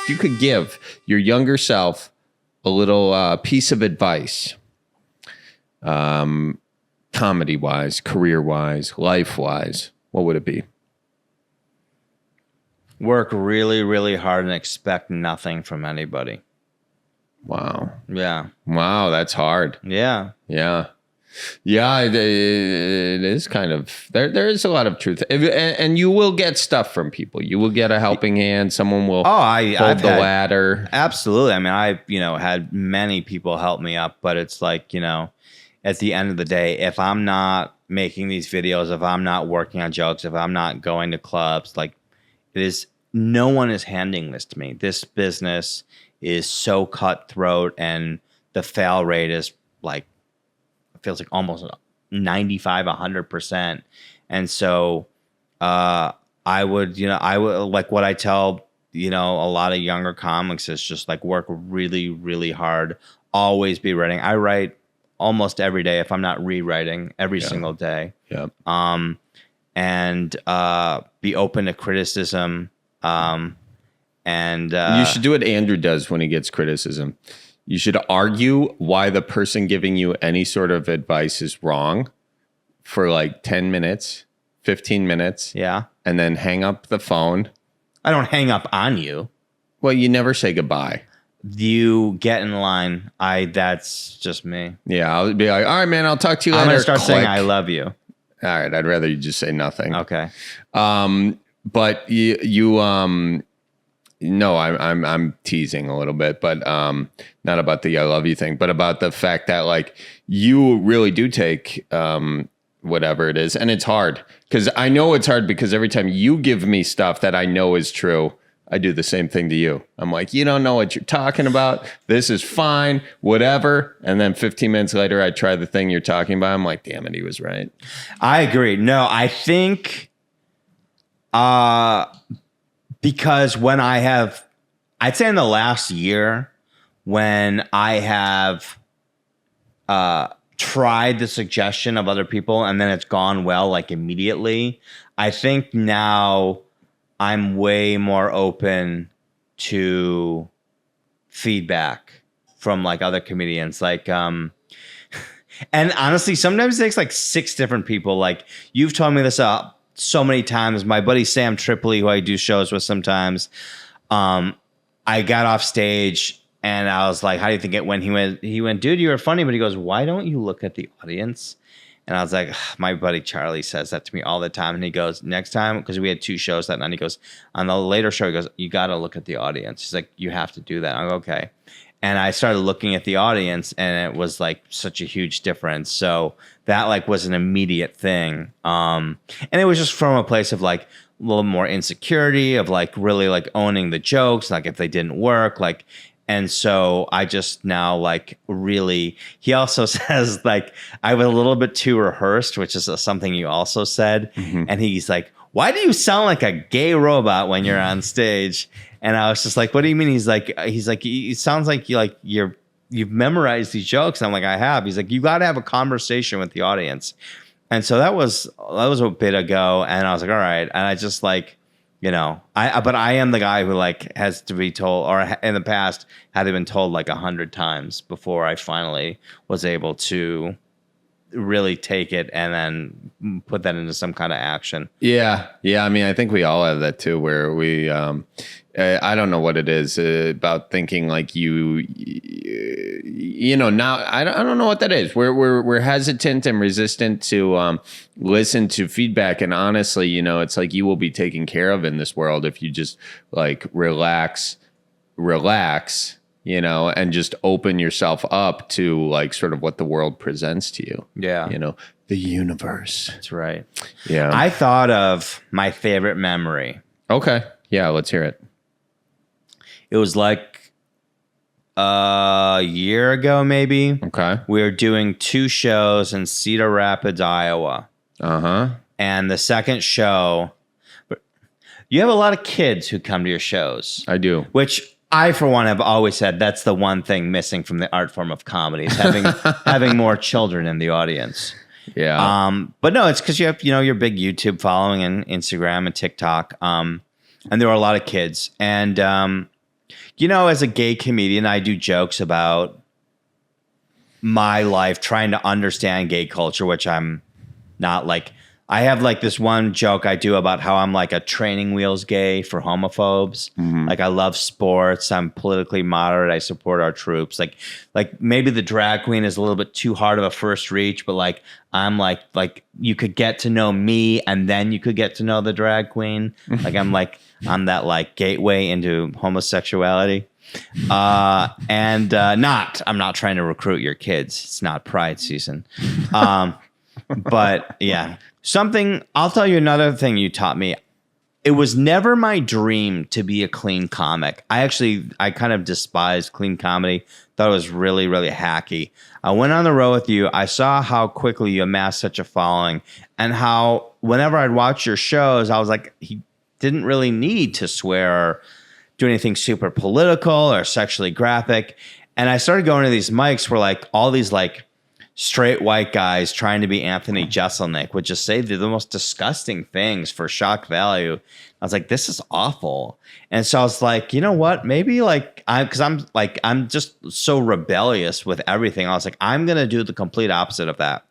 If you could give your younger self a little piece of advice, comedy-wise, career-wise, life-wise, what would it be? Work really, really hard and expect nothing from anybody. Wow. Yeah. Wow, that's hard. Yeah. Yeah. Yeah, it is kind of, there is a lot of truth. And you will get stuff from people. You will get a helping hand. Someone will hold the ladder. Absolutely. I mean, I've, had many people help me up, but it's like, at the end of the day, if I'm not making these videos, if I'm not working on jokes, if I'm not going to clubs, like no one is handing this to me. This business is so cutthroat and the fail rate is like, feels like almost 95, 100%. And so I would like what I tell, a lot of younger comics is just like work really, really hard. Always be writing. I write almost every day if I'm not rewriting every single day. Yeah. And be open to criticism. And you should do what Andrew does when he gets criticism. You should argue why the person giving you any sort of advice is wrong for like 10 minutes, 15 minutes. Yeah. And then hang up the phone. I don't hang up on you. Well, you never say goodbye. You get in line. That's just me. Yeah. I'll be like, all right, man, I'll talk to you later. I'm going to start saying I love you. All right. I'd rather you just say nothing. Okay. but you no, I'm teasing a little bit, but not about the I love you thing, but about the fact that like you really do take whatever it is, and it's hard because I know it's hard because every time you give me stuff that I know is true, I do the same thing to you. I'm like, you don't know what you're talking about. This is fine, whatever. And then 15 minutes later, I try the thing you're talking about. I'm like, damn it, he was right. I agree. No, I think because when I'd say in the last year, when I have tried the suggestion of other people and then it's gone well, like immediately, I think now I'm way more open to feedback from like other comedians. Like, and honestly, sometimes it takes like 6 different people. Like you've told me this so many times. My buddy Sam Tripoli, who I do shows with sometimes, I got off stage and I was like, how do you think it went? He went, dude, you were funny. But he goes, why don't you look at the audience? And I was like, my buddy Charlie says that to me all the time. And he goes, next time, because we had 2 shows that night, he goes, on the later show, he goes, you got to look at the audience. He's like, you have to do that. I go, okay. And I started looking at the audience and it was like such a huge difference. So that like was an immediate thing. And it was just from a place of like a little more insecurity of like really like owning the jokes, like if they didn't work, like, and so I just now like really, he also says like, I was a little bit too rehearsed, which is something you also said. Mm-hmm. And he's like, why do you sound like a gay robot when you're on stage? And I was just like, what do you mean? He's like, it sounds like you've memorized these jokes. And I'm like, I have. He's like, you got to have a conversation with the audience. And so that was a bit ago. And I was like, all right. And I just like, you know, but I am the guy who like has to be told, or in the past had been told like 100 times before I finally was able to really take it and then put that into some kind of action. Yeah. I mean, I think we all have that too, where we, I don't know what it is about thinking like you know, now I don't know what that is. We're hesitant and resistant to listen to feedback. And honestly, you know, it's like you will be taken care of in this world if you just like relax, you know, and just open yourself up to like sort of what the world presents to you. Yeah. You know, the universe. That's right. Yeah. I thought of my favorite memory. Okay. Yeah. Let's hear it. It was like a year ago, maybe. Okay. We were doing 2 shows in Cedar Rapids, Iowa. Uh-huh. And the second show, you have a lot of kids who come to your shows. I do. Which I, for one, have always said that's the one thing missing from the art form of comedy is having more children in the audience. Yeah. But no, it's because you have, you know, your big YouTube following and Instagram and TikTok. And there were a lot of kids. And, you know, as a gay comedian, I do jokes about my life trying to understand gay culture, which I'm not like. I have like this one joke I do about how I'm like a training wheels gay for homophobes. Mm-hmm. Like I love sports. I'm politically moderate. I support our troops. Like maybe the drag queen is a little bit too hard of a first reach, but like I'm like you could get to know me and then you could get to know the drag queen. Like I'm that like gateway into homosexuality. I'm not trying to recruit your kids. It's not Pride season. But yeah. I'll tell you another thing you taught me. It was never my dream to be a clean comic. I kind of despised clean comedy. Thought it was really, really hacky. I went on the road with you. I saw how quickly you amassed such a following and how whenever I'd watch your shows, I was like, he didn't really need to swear or do anything super political or sexually graphic. And I started going to these mics where like all these like straight white guys trying to be Anthony Jeselnik would just say the most disgusting things for shock value. I was like, this is awful. And so I was like, you know what? Maybe like I'm just so rebellious with everything. I was like, I'm going to do the complete opposite of that.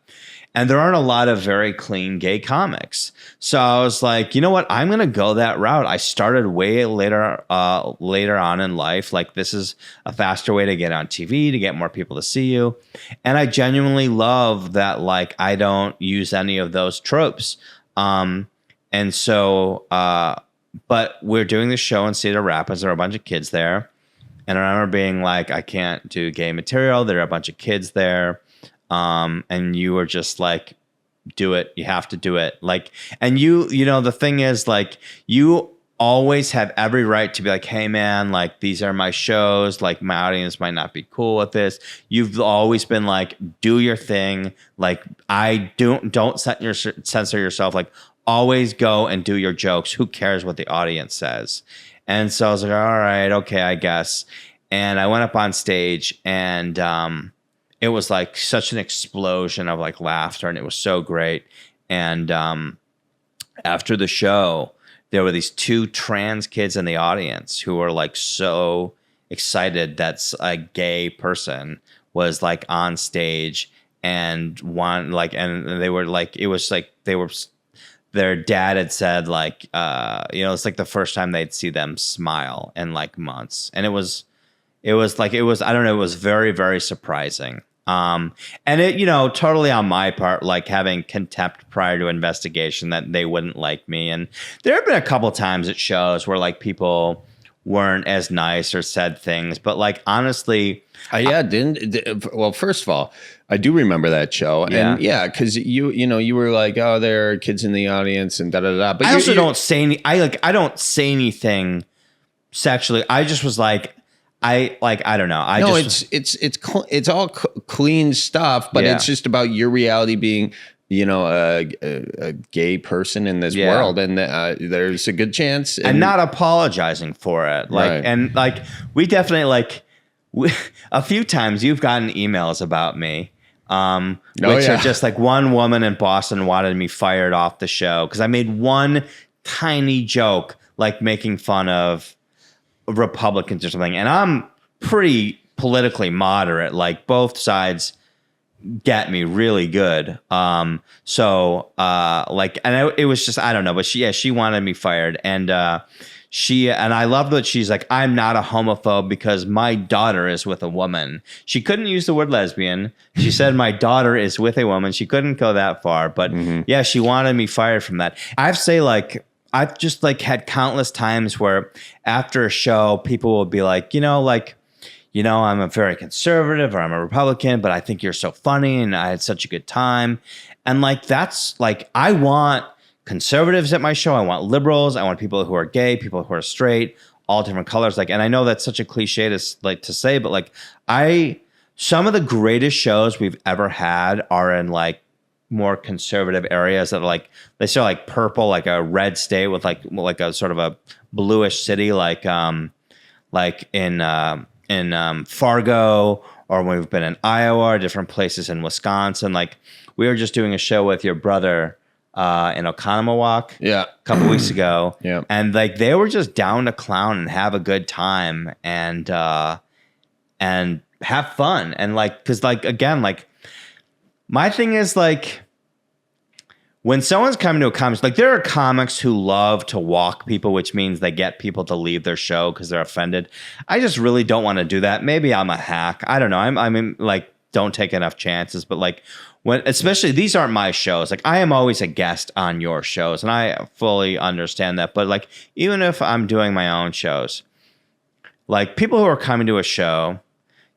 And there aren't a lot of very clean gay comics. So I was like, you know what? I'm going to go that route. I started way later on in life. Like this is a faster way to get on TV, to get more people to see you. And I genuinely love that, like, I don't use any of those tropes. And so but we're doing this show in Cedar Rapids. There are a bunch of kids there. And I remember being like, I can't do gay material. There are a bunch of kids there. And you were just like, do it. You have to do it. Like, and you know, the thing is, like, you always have every right to be like, hey man, like, these are my shows. Like, my audience might not be cool with this. You've always been like, do your thing. Like, don't censor yourself. Like, always go and do your jokes. Who cares what the audience says? And so I was like, all right, okay, I guess. And I went up on stage, and it was like such an explosion of like laughter, and it was so great. And after the show, there were these 2 trans kids in the audience who were like so excited that a gay person was like on stage, and and they were like, it was like their dad had said, like, it's like the first time they'd see them smile in like months. And it was I don't know, it was very, very surprising. And it, totally on my part, like having contempt prior to investigation that they wouldn't like me. And there have been a couple times at shows where like people weren't as nice or said things, but like, honestly, well, first of all, I do remember that show, and because you were like, oh, there are kids in the audience and da da da. But I also don't say I don't say anything sexually. I just was like, I don't know. It's all clean stuff, but it's just about your reality being, a gay person in this world, and there's a good chance, and not apologizing for it. Like, right. And like, we definitely a few times you've gotten emails about me, which are just like, one woman in Boston wanted me fired off the show because I made one tiny joke, like making fun of Republicans or something. And I'm pretty politically moderate. Like, both sides get me really good. It was just, I don't know, but she wanted me fired. And I love that she's like, I'm not a homophobe because my daughter is with a woman. She couldn't use the word lesbian. She said my daughter is with a woman. She couldn't go that far, but she wanted me fired from that. I've just like had countless times where after a show, people will be like, I'm a very conservative or I'm a Republican, but I think you're so funny and I had such a good time. And like, that's like, I want conservatives at my show. I want liberals. I want people who are gay, people who are straight, all different colors. Like, and I know that's such a cliche to say, but like, some of the greatest shows we've ever had are in like more conservative areas that are like, they sell like purple, like a red state with like a sort of a bluish city, like in Fargo, or when we've been in Iowa, or different places in Wisconsin. Like, we were just doing a show with your brother in Oconomowoc a couple weeks ago. Yeah. And like, they were just down to clown and have a good time and have fun. And like, cause like, again, like, my thing is like, when someone's coming to a comic, like, there are comics who love to walk people, which means they get people to leave their show because they're offended. I just really don't want to do that. Maybe I'm a hack. I don't know. I mean, like, don't take enough chances. But like, especially these aren't my shows. Like, I am always a guest on your shows, and I fully understand that. But like, even if I'm doing my own shows, like, people who are coming to a show,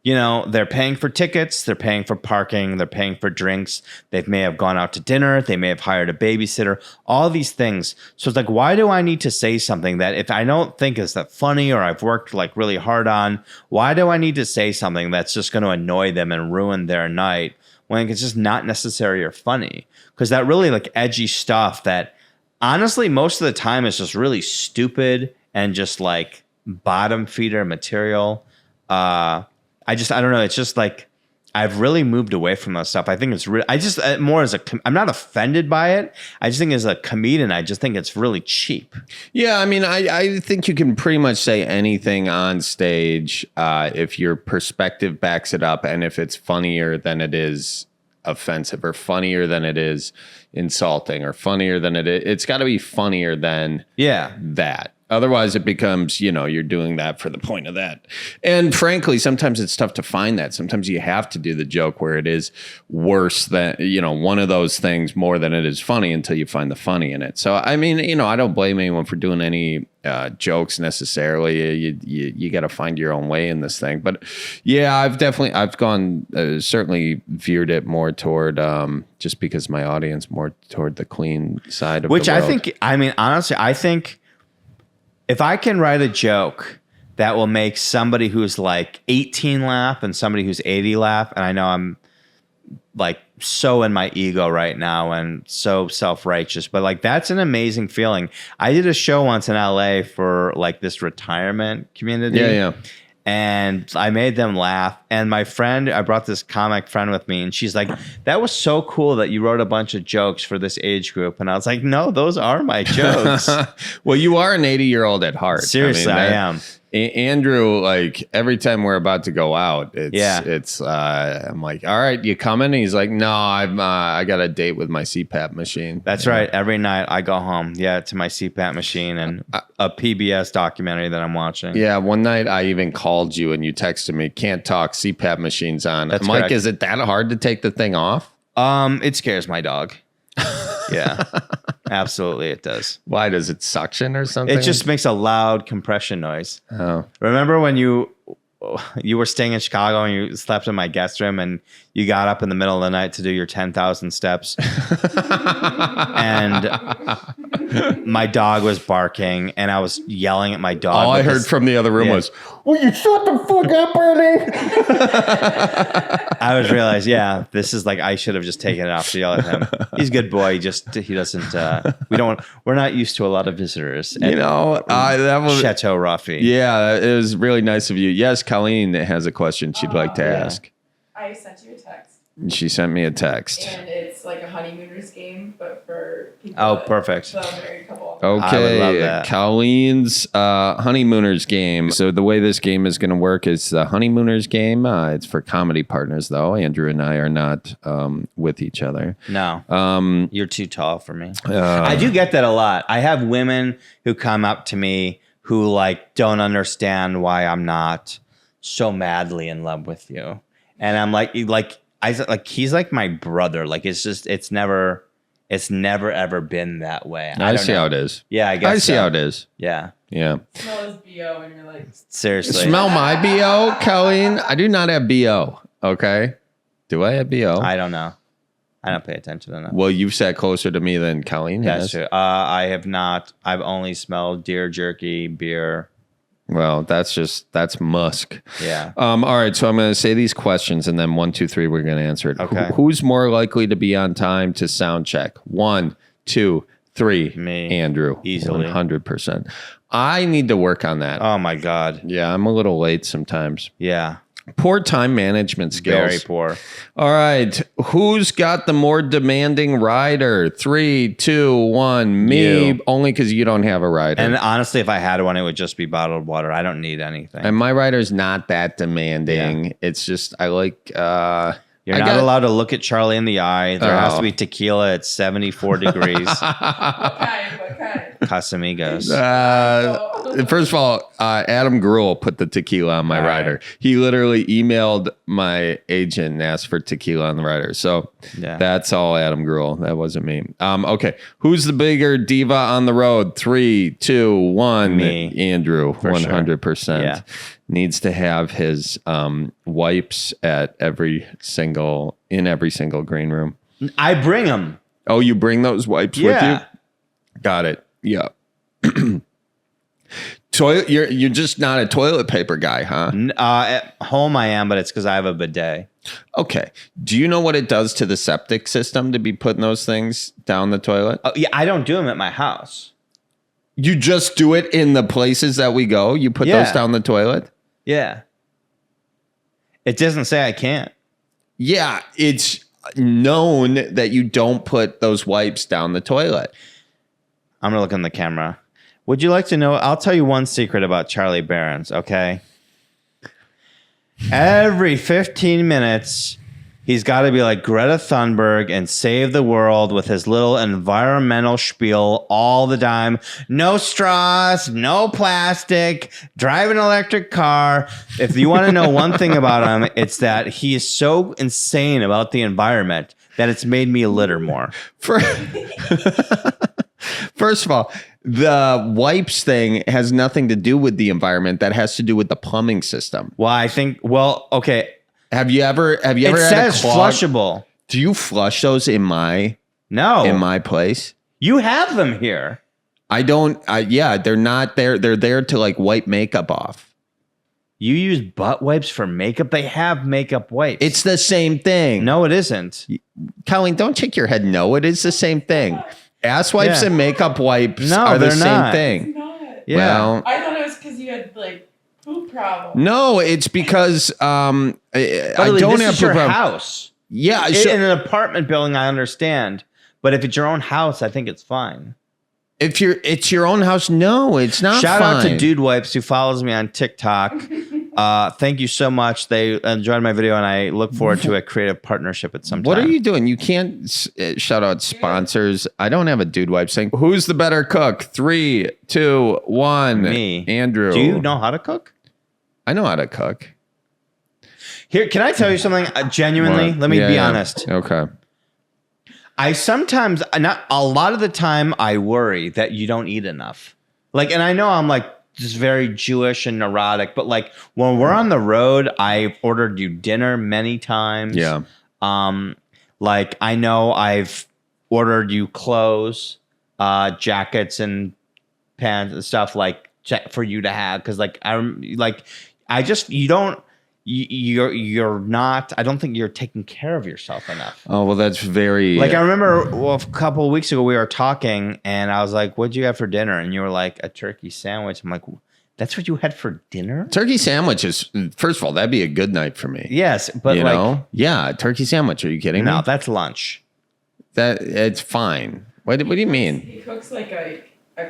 they're paying for tickets, they're paying for parking, they're paying for drinks. They may have gone out to dinner. They may have hired a babysitter, all these things. So it's like, why do I need to say something that if I don't think is that funny or I've worked like really hard on, why do I need to say something that's just going to annoy them and ruin their night when it's just not necessary or funny? Because that really like edgy stuff that honestly, most of the time is just really stupid and just like bottom feeder material. I don't know. It's just like, I've really moved away from that stuff. I think it's really, I'm not offended by it. I just think as a comedian, I just think it's really cheap. Yeah. I mean, I think you can pretty much say anything on stage if your perspective backs it up, and if it's funnier than it is offensive, or funnier than it is insulting, or funnier than it's got to be funnier than that. Otherwise, it becomes, you're doing that for the point of that. And frankly, sometimes it's tough to find that. Sometimes you have to do the joke where it is worse than, one of those things more than it is funny until you find the funny in it. So, I mean, I don't blame anyone for doing any jokes necessarily. You got to find your own way in this thing. But yeah, I've gone, certainly veered it more toward, just because my audience more toward the clean side of Which the world. I think, honestly, I think if I can write a joke that will make somebody who's like 18 laugh and somebody who's 80 laugh, and I know I'm like so in my ego right now and so self-righteous, but like that's an amazing feeling. I did a show once in LA for like this retirement community. Yeah. And I made them laugh. And my friend, I brought this comic friend with me, and she's like, that was so cool that you wrote a bunch of jokes for this age group. And I was like, no, those are my jokes. Well, you are an 80-year-old at heart. Seriously, I am. Andrew, like every time we're about to go out, I'm like, all right, you coming? And he's like, no, I got a date with my CPAP machine. That's right. Every night I go home, to my CPAP machine and a PBS documentary that I'm watching. Yeah, one night I even called you and you texted me, can't talk, CPAP machine's on. That's I'm like, correct. is it that hard to take the thing off? It scares my dog. Yeah, absolutely it does. Why, does it suction or something? It just makes a loud compression noise. Oh. Remember when you were staying in Chicago and you slept in my guest room and you got up in the middle of the night to do your 10,000 steps and my dog was barking and I was yelling at my dog. All I heard from the other room was, will you shut the fuck up, Ernie? I was realized, this is like, I should have just taken it off to yell at him. He's a good boy. He doesn't, we're not used to a lot of visitors. That was Chateau Roffe. Yeah, it was really nice of you. Yes, Colleen has a question she'd like to ask. I sent you a text. She sent me a text. And it's like a Honeymooners Game, but for people. Oh, perfect. The married couple. Okay, I would love that. Colleen's Honeymooners Game. So the way this game is going to work is the Honeymooners Game. It's for comedy partners, though. Andrew and I are not with each other. No, you're too tall for me. I do get that a lot. I have women who come up to me who like don't understand why I'm not so madly in love with you, and I'm like he's like my brother. Like it's never ever been that way. I see how it is. Yeah, I guess I see how it is. Yeah. Smell his BO and you're like, Seriously. Smell my BO, Colleen? I do not have BO. Okay. Do I have BO? I don't know. I don't pay attention enough. Well, you've sat closer to me than Colleen has. That's true. I have not. I've only smelled deer jerky, beer. Well, that's musk. Yeah. All right. So I'm going to say these questions and then 1, 2, 3, we're going to answer it. Okay. Who's more likely to be on time to sound check? 1, 2, 3. Me. Andrew. Easily. 100%. I need to work on that. Oh my God. Yeah. I'm a little late sometimes. Yeah. Poor time management skills. Very poor. All right. Who's got the more demanding rider? 3, 2, 1. Me. You. Only because you don't have a rider. And honestly, if I had one, it would just be bottled water. I don't need anything. And my rider's not that demanding. Yeah. It's just I like. You're not allowed to look at Charlie in the eye. There has to be tequila at 74 degrees. what kind? Casamigos. First of all, Adam Gruel put the tequila on my All rider. right. He literally emailed my agent and asked for tequila on the rider. So that's all Adam Gruel. That wasn't me. Okay. Who's the bigger diva on the road? 3, 2, 1. Me. Andrew. For 100%. Sure. Yeah. Needs to have his wipes at every single green room. I bring them. Oh, you bring those wipes with you? Got it. Yeah. You're just not a toilet paper guy, huh? At home I am, but it's because I have a bidet. Okay. Do you know what it does to the septic system to be putting those things down the toilet? Oh, yeah, I don't do them at my house. You just do it in the places that we go? You put those down the toilet? Yeah. It doesn't say I can't. Yeah, it's known that you don't put those wipes down the toilet. I'm going to look in the camera. Would you like to know? I'll tell you one secret about Charlie Barron's, okay? Every 15 minutes, He's got to be like Greta Thunberg and save the world with his little environmental spiel all the time. No straws, no plastic, drive an electric car. If you want to know one thing about him, it's that he is so insane about the environment that it's made me litter more. First of all, the wipes thing has nothing to do with the environment. That has to do with the plumbing system. Well, I think, okay. Have you ever It had says a clog? flushable. Do you flush those in my place? You have them here. I don't. Yeah, they're not there. They're there to like wipe makeup off. You use butt wipes for makeup? They have makeup wipes. It's the same thing. No, it isn't. Colleen, don't shake your head. No, it is the same thing. Ass wipes and makeup wipes are the same thing. It's not. Yeah. Well, I thought it was because you had like poop problem. no, it's because I don't have your poop problem. house. Yeah, In an apartment building, I understand. But if it's your own house, I think it's fine. if it's your own house, no, it's not. Shout fine. out to Dude Wipes, who follows me on TikTok. Thank you so much. They enjoyed my video, and I look forward to a creative partnership at some time. What are you doing? You can't shout out sponsors. I don't have a Dude Wipes thing. Who's the better cook? 3, 2, 1. Me. Andrew. Do you know how to cook? I know how to cook. Here, can I tell you something? Genuinely, What? let me Yeah, be yeah. honest. Okay. I sometimes, not a lot of the time, I worry that you don't eat enough. Like, and I know I'm like just very Jewish and neurotic, but like when we're on the road, I've ordered you dinner many times. Yeah. Like I know I've ordered you clothes, jackets and pants and stuff like for you to have. Cause like, you're not, I don't think you're taking care of yourself enough. Oh, well, that's very... Like I remember a couple of weeks ago we were talking and I was like, what'd you have for dinner? And you were like, a turkey sandwich. I'm like, that's what you had for dinner? Turkey sandwich is, first of all, that'd be a good night for me. Yes, but you like, know? Yeah, turkey sandwich. Are you kidding no, me? that's lunch. It's fine. What do you mean? He cooks like a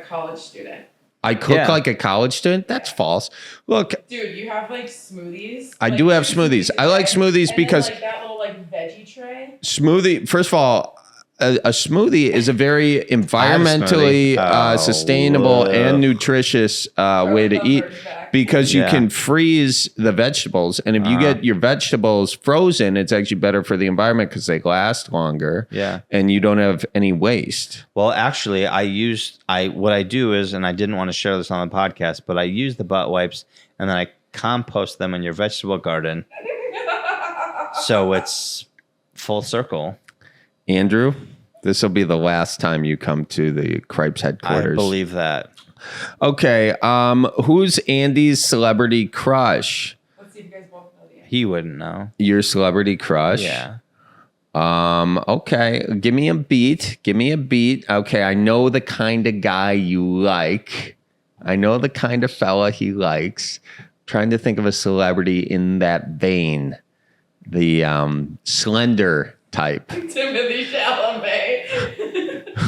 college student. I cook like a college student? That's false. Look, Dude, you have like smoothies. I do have smoothies. I like smoothies and because then, like that little like veggie tray. smoothie, first of all, a smoothie is a very environmentally sustainable and nutritious way to eat because you can freeze the vegetables. And if you get your vegetables frozen, it's actually better for the environment because they last longer. Yeah. And you don't have any waste. Well, actually, what I do is, and I didn't want to share this on the podcast, but I use the butt wipes and then I compost them in your vegetable garden. So it's full circle. Andrew, this will be the last time you come to the Cripes headquarters. I believe that. Okay. Who's Andy's celebrity crush? Let's see if you guys both know the answer. He wouldn't know. Your celebrity crush? Yeah. Okay. Give me a beat. Okay. I know the kind of guy you like. I know the kind of fella he likes. Trying to think of a celebrity in that vein. The slender type. Timothy Chalamet.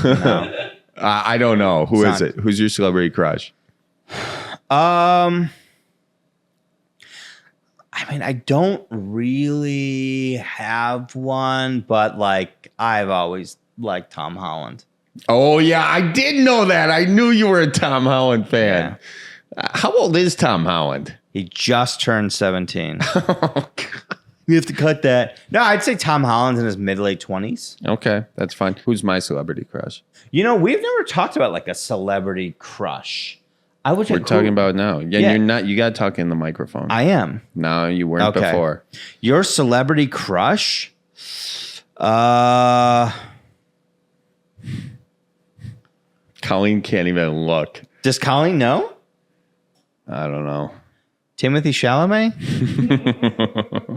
No. I don't know. Who is it? Who's your celebrity crush? I mean, I don't really have one, but like I've always liked Tom Holland. Oh, yeah. I did know that. I knew you were a Tom Holland fan. Yeah. How old is Tom Holland? He just turned 17. Oh, God. We have to cut that. No, I'd say Tom Holland's in his mid-late 20s. Okay, that's fine. Who's my celebrity crush? You know, we've never talked about like a celebrity crush. We're talking about now. Yeah, you're not. You got to talk in the microphone. I am. No, you weren't before. Your celebrity crush? Colleen can't even look. Does Colleen know? I don't know. Timothy Chalamet?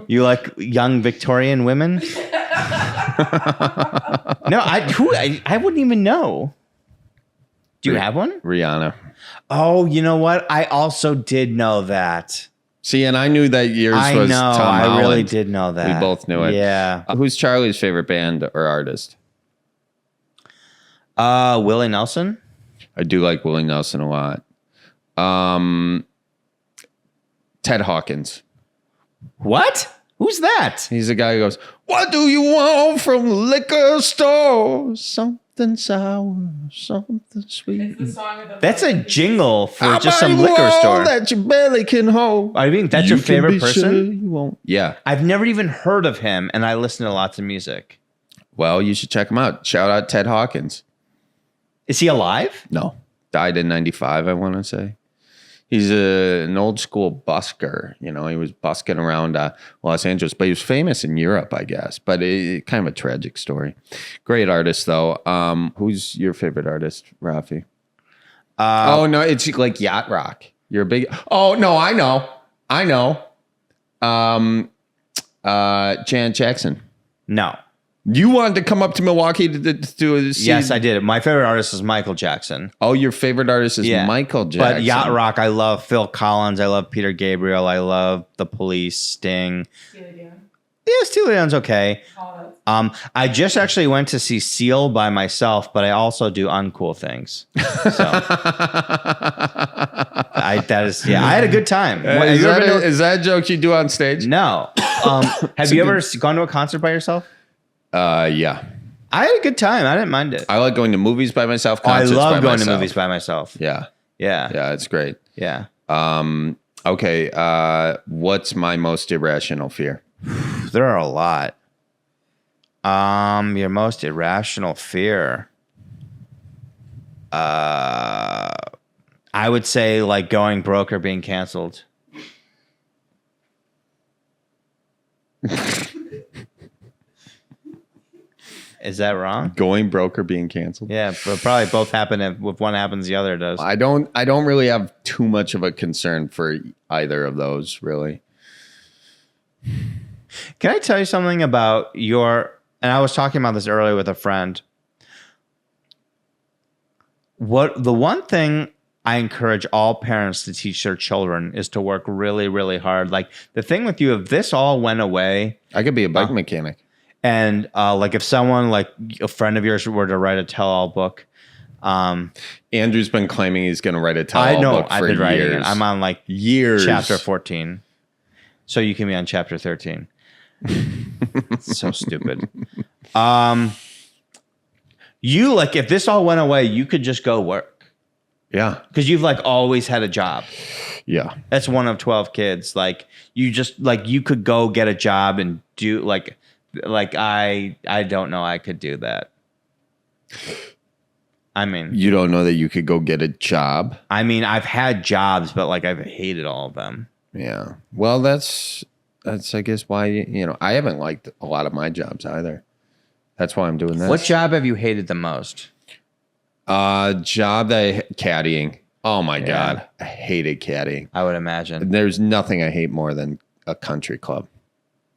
You like young Victorian women? No, I wouldn't even know. Do you have one? Rihanna. Oh, you know what? I also did know that. See, and I knew that yours was Tom Holland. I really did know that. We both knew it. Yeah. Who's Charlie's favorite band or artist? Willie Nelson. I do like Willie Nelson a lot. Ted Hawkins. What? Who's that? He's the guy who goes, What do you want from the liquor store? Something sour, something sweet. That's a jingle for I'll just buy some you liquor all store. that your belly can hold. I mean, that's You your can favorite be person? sure you won't. Yeah. I've never even heard of him, and I listen to lots of music. Well, you should check him out. Shout out Ted Hawkins. Is he alive? No. Died in 95, I want to say. He's an old school busker. You know, he was busking around Los Angeles, but he was famous in Europe, I guess. But kind of a tragic story. Great artist, though. Who's your favorite artist, Roffe? Oh, no, it's like yacht rock. You're a big... Oh, no, I know. Janet Jackson. No. You wanted to come up to Milwaukee to see... Yes, I did. My favorite artist is Michael Jackson. Oh, your favorite artist is Michael Jackson. But yacht rock, I love Phil Collins. I love Peter Gabriel. I love The Police, Sting. Yeah, Steely Dan's okay. I just actually went to see Seal by myself, but I also do uncool things. So I had a good time. Is that a joke you do on stage? No. Have you ever gone to a concert by yourself? Yeah. I had a good time. I didn't mind it. I like going to movies by myself. I Concerts love by going myself. to movies by myself. Yeah. Yeah. Yeah, it's great. Yeah. Okay. What's my most irrational fear? There are a lot. Your most irrational fear. I would say like going broke or being canceled. Is that wrong? Going broke or being canceled? Yeah, but probably both happen if one happens, the other does. I don't really have too much of a concern for either of those, really. Can I tell you something about and I was talking about this earlier with a friend. The one thing I encourage all parents to teach their children is to work really, really hard. Like the thing with you, if this all went away, I could be a bike mechanic. And like if someone like a friend of yours were to write a tell-all book, Andrew's been claiming he's going to write a tell-all book for I've been years. writing it. I'm on like years, chapter 14, so you can be on chapter 13. So stupid. You like if this all went away, you could just go work. Yeah, because you've like always had a job. Yeah, that's one of 12 kids. Like you just like you could go get a job and do like I don't know I could do that. I mean, you don't know that you could go get a job. I mean, I've had jobs, but like I've hated all of them. Yeah. Well, that's I guess why I haven't liked a lot of my jobs either. That's why I'm doing this. What job have you hated the most? Job caddying. Oh my God, I hated caddying. I would imagine. There's nothing I hate more than a country club.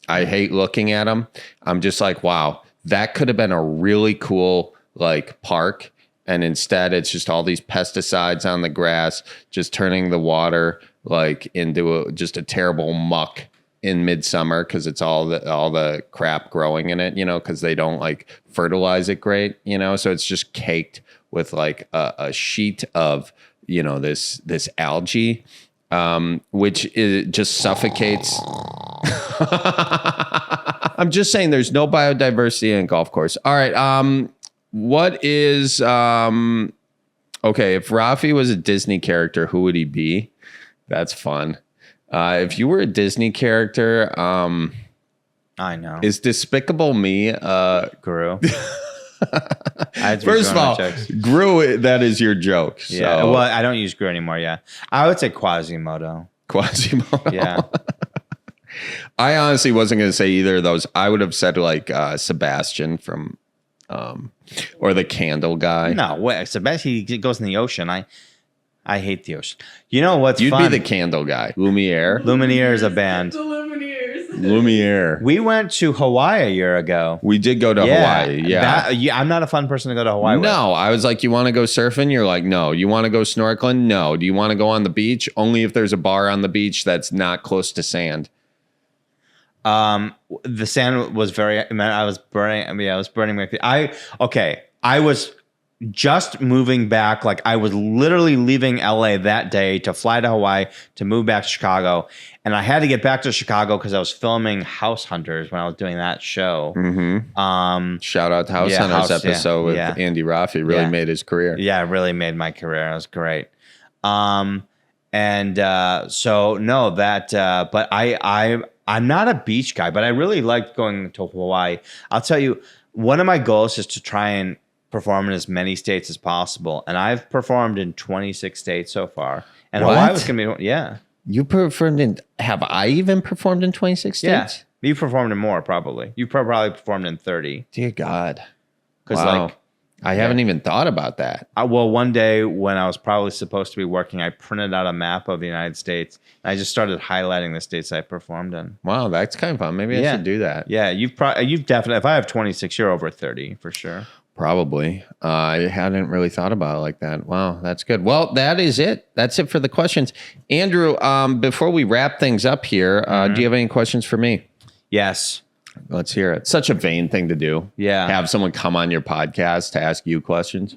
I hate looking at them. I'm just like, wow, that could have been a really cool like park. And instead it's just all these pesticides on the grass, just turning the water like into just a terrible muck in midsummer because it's all the crap growing in it, because they don't like fertilize it great, so it's just caked with like a sheet of, this algae, which just suffocates. I'm just saying there's no biodiversity in a golf course. All right. What is, okay, if Roffe was a Disney character, who would he be? That's fun. If you were a Disney character, I know. Is Despicable Me Gru? First of all, Gru, that is your joke. Yeah. So. Well, I don't use Gru anymore. Yeah. I would say Quasimodo. Quasimodo. Yeah. I honestly wasn't going to say either of those. I would have said like Sebastian from, or the candle guy. No, wait, Sebastian, he goes in the ocean. I hate the ocean. You know what's You'd fun? be the candle guy. Lumiere. Lumiere is a band. The Lumineers. Lumiere. We went to Hawaii a year ago. We did go to Hawaii. Yeah. I'm not a fun person to go to Hawaii with. No, I was like, you want to go surfing? You're like, no. You want to go snorkeling? No. Do you want to go on the beach? Only if there's a bar on the beach that's not close to sand. The sand was I was burning my feet. I was just moving back. Like I was literally leaving LA that day to fly to Hawaii to move back to Chicago. And I had to get back to Chicago because I was filming House Hunters when I was doing that show. Shout out to House Hunters episode with Andy Roffe. Really made his career. Yeah, it really made my career. It was great. So no, but I'm not a beach guy, but I really liked going to Hawaii. I'll tell you, one of my goals is to try and perform in as many states as possible. And I've performed in 26 states so far. And Hawaii was going to be, You performed in, have I even performed in 26 states? Yeah. You performed in more, probably. You probably performed in 30. Dear God. Because I haven't even thought about that. Well, one day when I was probably supposed to be working, I printed out a map of the United States. And I just started highlighting the states I performed in. Wow, that's kind of fun. Maybe I should do that. Yeah, you've definitely, if I have 26, you're over 30 for sure. Probably. I hadn't really thought about it like that. Wow, that's good. Well, that is it. That's it for the questions. Andrew, before we wrap things up here, do you have any questions for me? Yes. Let's hear it. Such a vain thing to do. Yeah. Have someone come on your podcast to ask you questions.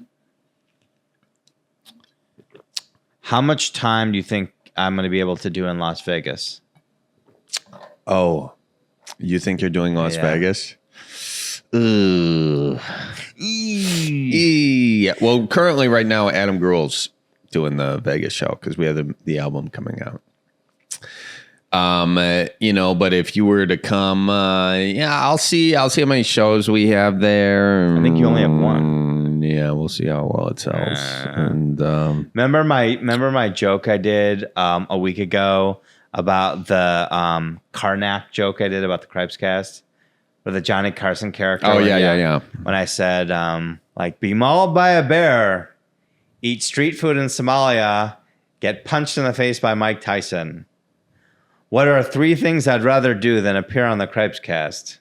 How much time do you think I'm going to be able to do in Las Vegas? Oh, you think you're doing Las Vegas? Ooh. Well, currently right now, Adam Gruel's doing the Vegas show because we have the album coming out. But if you were to come, I'll see how many shows we have there. I think you only have one. Yeah, we'll see how well it sells. And remember my joke I did a week ago about the Karnak joke I did about the Cripescast, or the Johnny Carson character. Oh yeah. When I said be mauled by a bear, eat street food in Somalia, get punched in the face by Mike Tyson. What are 3 things I'd rather do than appear on the Cripescast?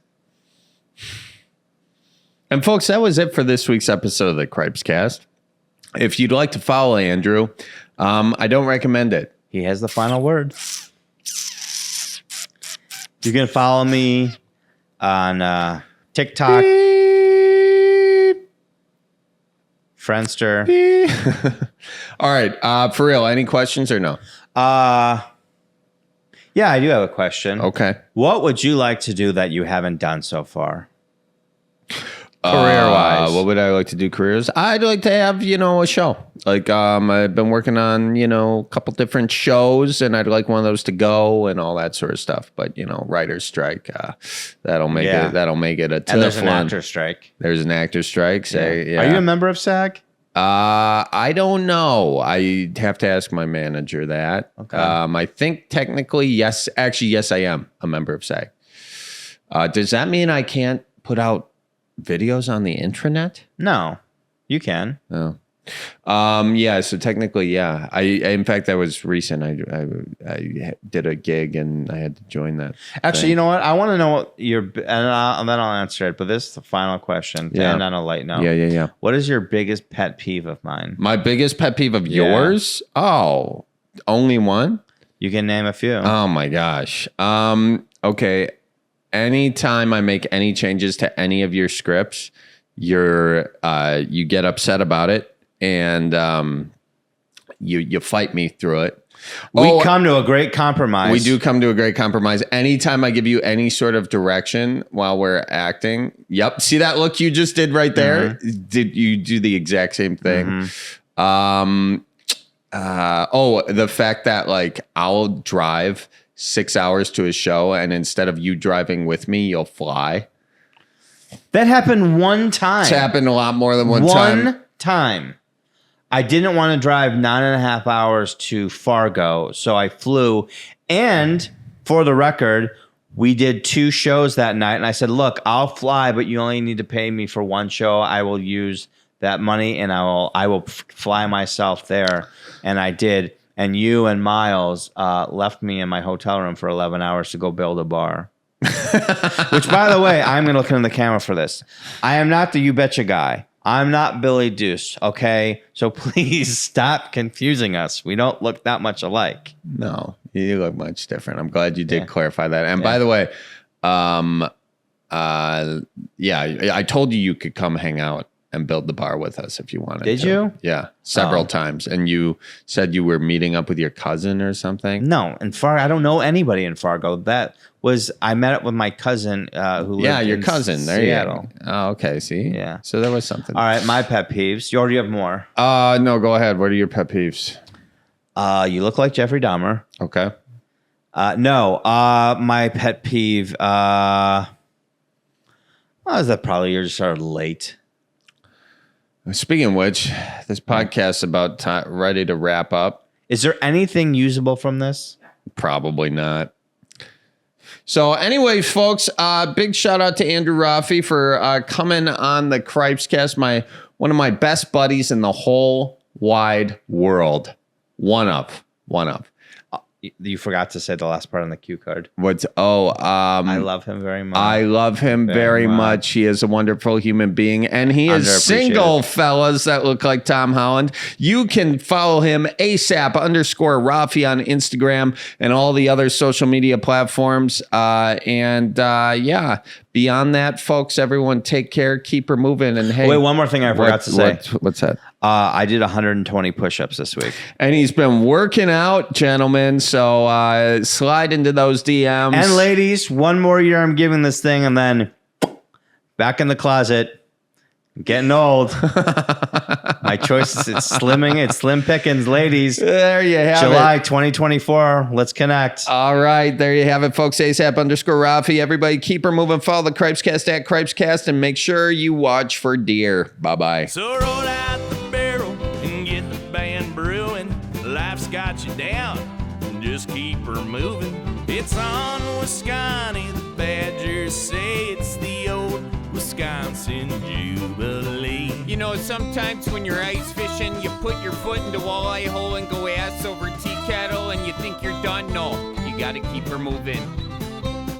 And folks, that was it for this week's episode of the Cripescast. If you'd like to follow Andrew, I don't recommend it. He has the final word. You can follow me on TikTok, Beep. Friendster. Beep. All right, for real, any questions or no? Yeah, I do have a question. Okay. What would you like to do that you haven't done so far? Career-wise. What would I like to do careers? I'd like to have, a show. Like, I've been working on, a couple different shows, and I'd like one of those to go and all that sort of stuff. But, writer's strike, that'll make it a tough one. And there's an actor strike. There's an actor strike. Are you a member of SAG? I don't know. I have to ask my manager that. Okay. I think technically, yes. Actually, yes, I am a member of SAG. Does that mean I can't put out videos on the intranet? No, you can. Oh. Yeah. So technically, yeah. In fact, that was recent. I did a gig and I had to join that. Actually, thing. you know what? I want to know what and then I'll answer it. But this is the final question. To end on a light note. Yeah. What is your biggest pet peeve of mine? My biggest pet peeve of yours? Oh, only one? You can name a few. Oh my gosh. Okay. Anytime I make any changes to any of your scripts, you get upset about it. And you fight me through it. We come to a great compromise. We do come to a great compromise. Anytime I give you any sort of direction while we're acting. Yep. See that look you just did right there? Mm-hmm. Did you do the exact same thing? Mm-hmm. The fact that I'll drive 6 hours to a show and instead of you driving with me, you'll fly. That happened one time. It's happened a lot more than one time. One time. I didn't want to drive 9.5 hours to Fargo, so I flew. And for the record, we did 2 shows that night. And I said, look, I'll fly, but you only need to pay me for 1 show. I will use that money and I will fly myself there. And I did. And you and Miles left me in my hotel room for 11 hours to go build a bar. Which, by the way, I'm going to look in the camera for this. I am not the You Betcha guy. I'm not Billy Deuce, okay? So please stop confusing us. We don't look that much alike. No, you look much different. I'm glad you did clarify that. And by the way, I told you could come hang out and build the bar with us if you wanted. Did to. you? Yeah, several times. And you said you were meeting up with your cousin or something. No, in Fargo, I don't know anybody in Fargo. I met up with my cousin who lived your in cousin. There Seattle. you go. Oh, okay. See. Yeah. So there was something. All right, my pet peeves. You already have more. No, go ahead. What are your pet peeves? You look like Jeffrey Dahmer. Okay. No, my pet peeve. Is that probably you're just sort of late? Speaking of which, this podcast is about ready to wrap up. Is there anything usable from this? Probably not. So anyway, folks, big shout out to Andrew Roffe for coming on the Cripescast. One of my best buddies in the whole wide world. One of. You forgot to say the last part on the cue card. I love him very much. I love him very much. He is a wonderful human being, and he is single, fellas that look like Tom Holland. You can follow him ASAP_Roffe on Instagram and all the other social media platforms. Beyond that, folks, everyone take care, keep her moving, and hey. Wait, one more thing I forgot to say. What's that? I did 120 push-ups this week. And he's been working out, gentlemen. So slide into those DMs. And ladies, one more year I'm giving this thing, and then back in the closet. Getting old. My choices, it's slim pickings, ladies. There you have July it. 2024. Let's connect. All right. There you have it, folks. ASAP_Roffe. Everybody keep her moving. Follow the Cripescast at Cripescast and make sure you watch for deer. Bye-bye. So roll out the barrel and get the band brewing. Life's got you down. Just keep her moving. It's on Wisconsin. The Badgers say it's the old Wisconsin Jubilee. You know, sometimes when you're ice fishing, you put your foot in the walleye hole and go ass over tea kettle and you think you're done. No, you gotta keep her moving.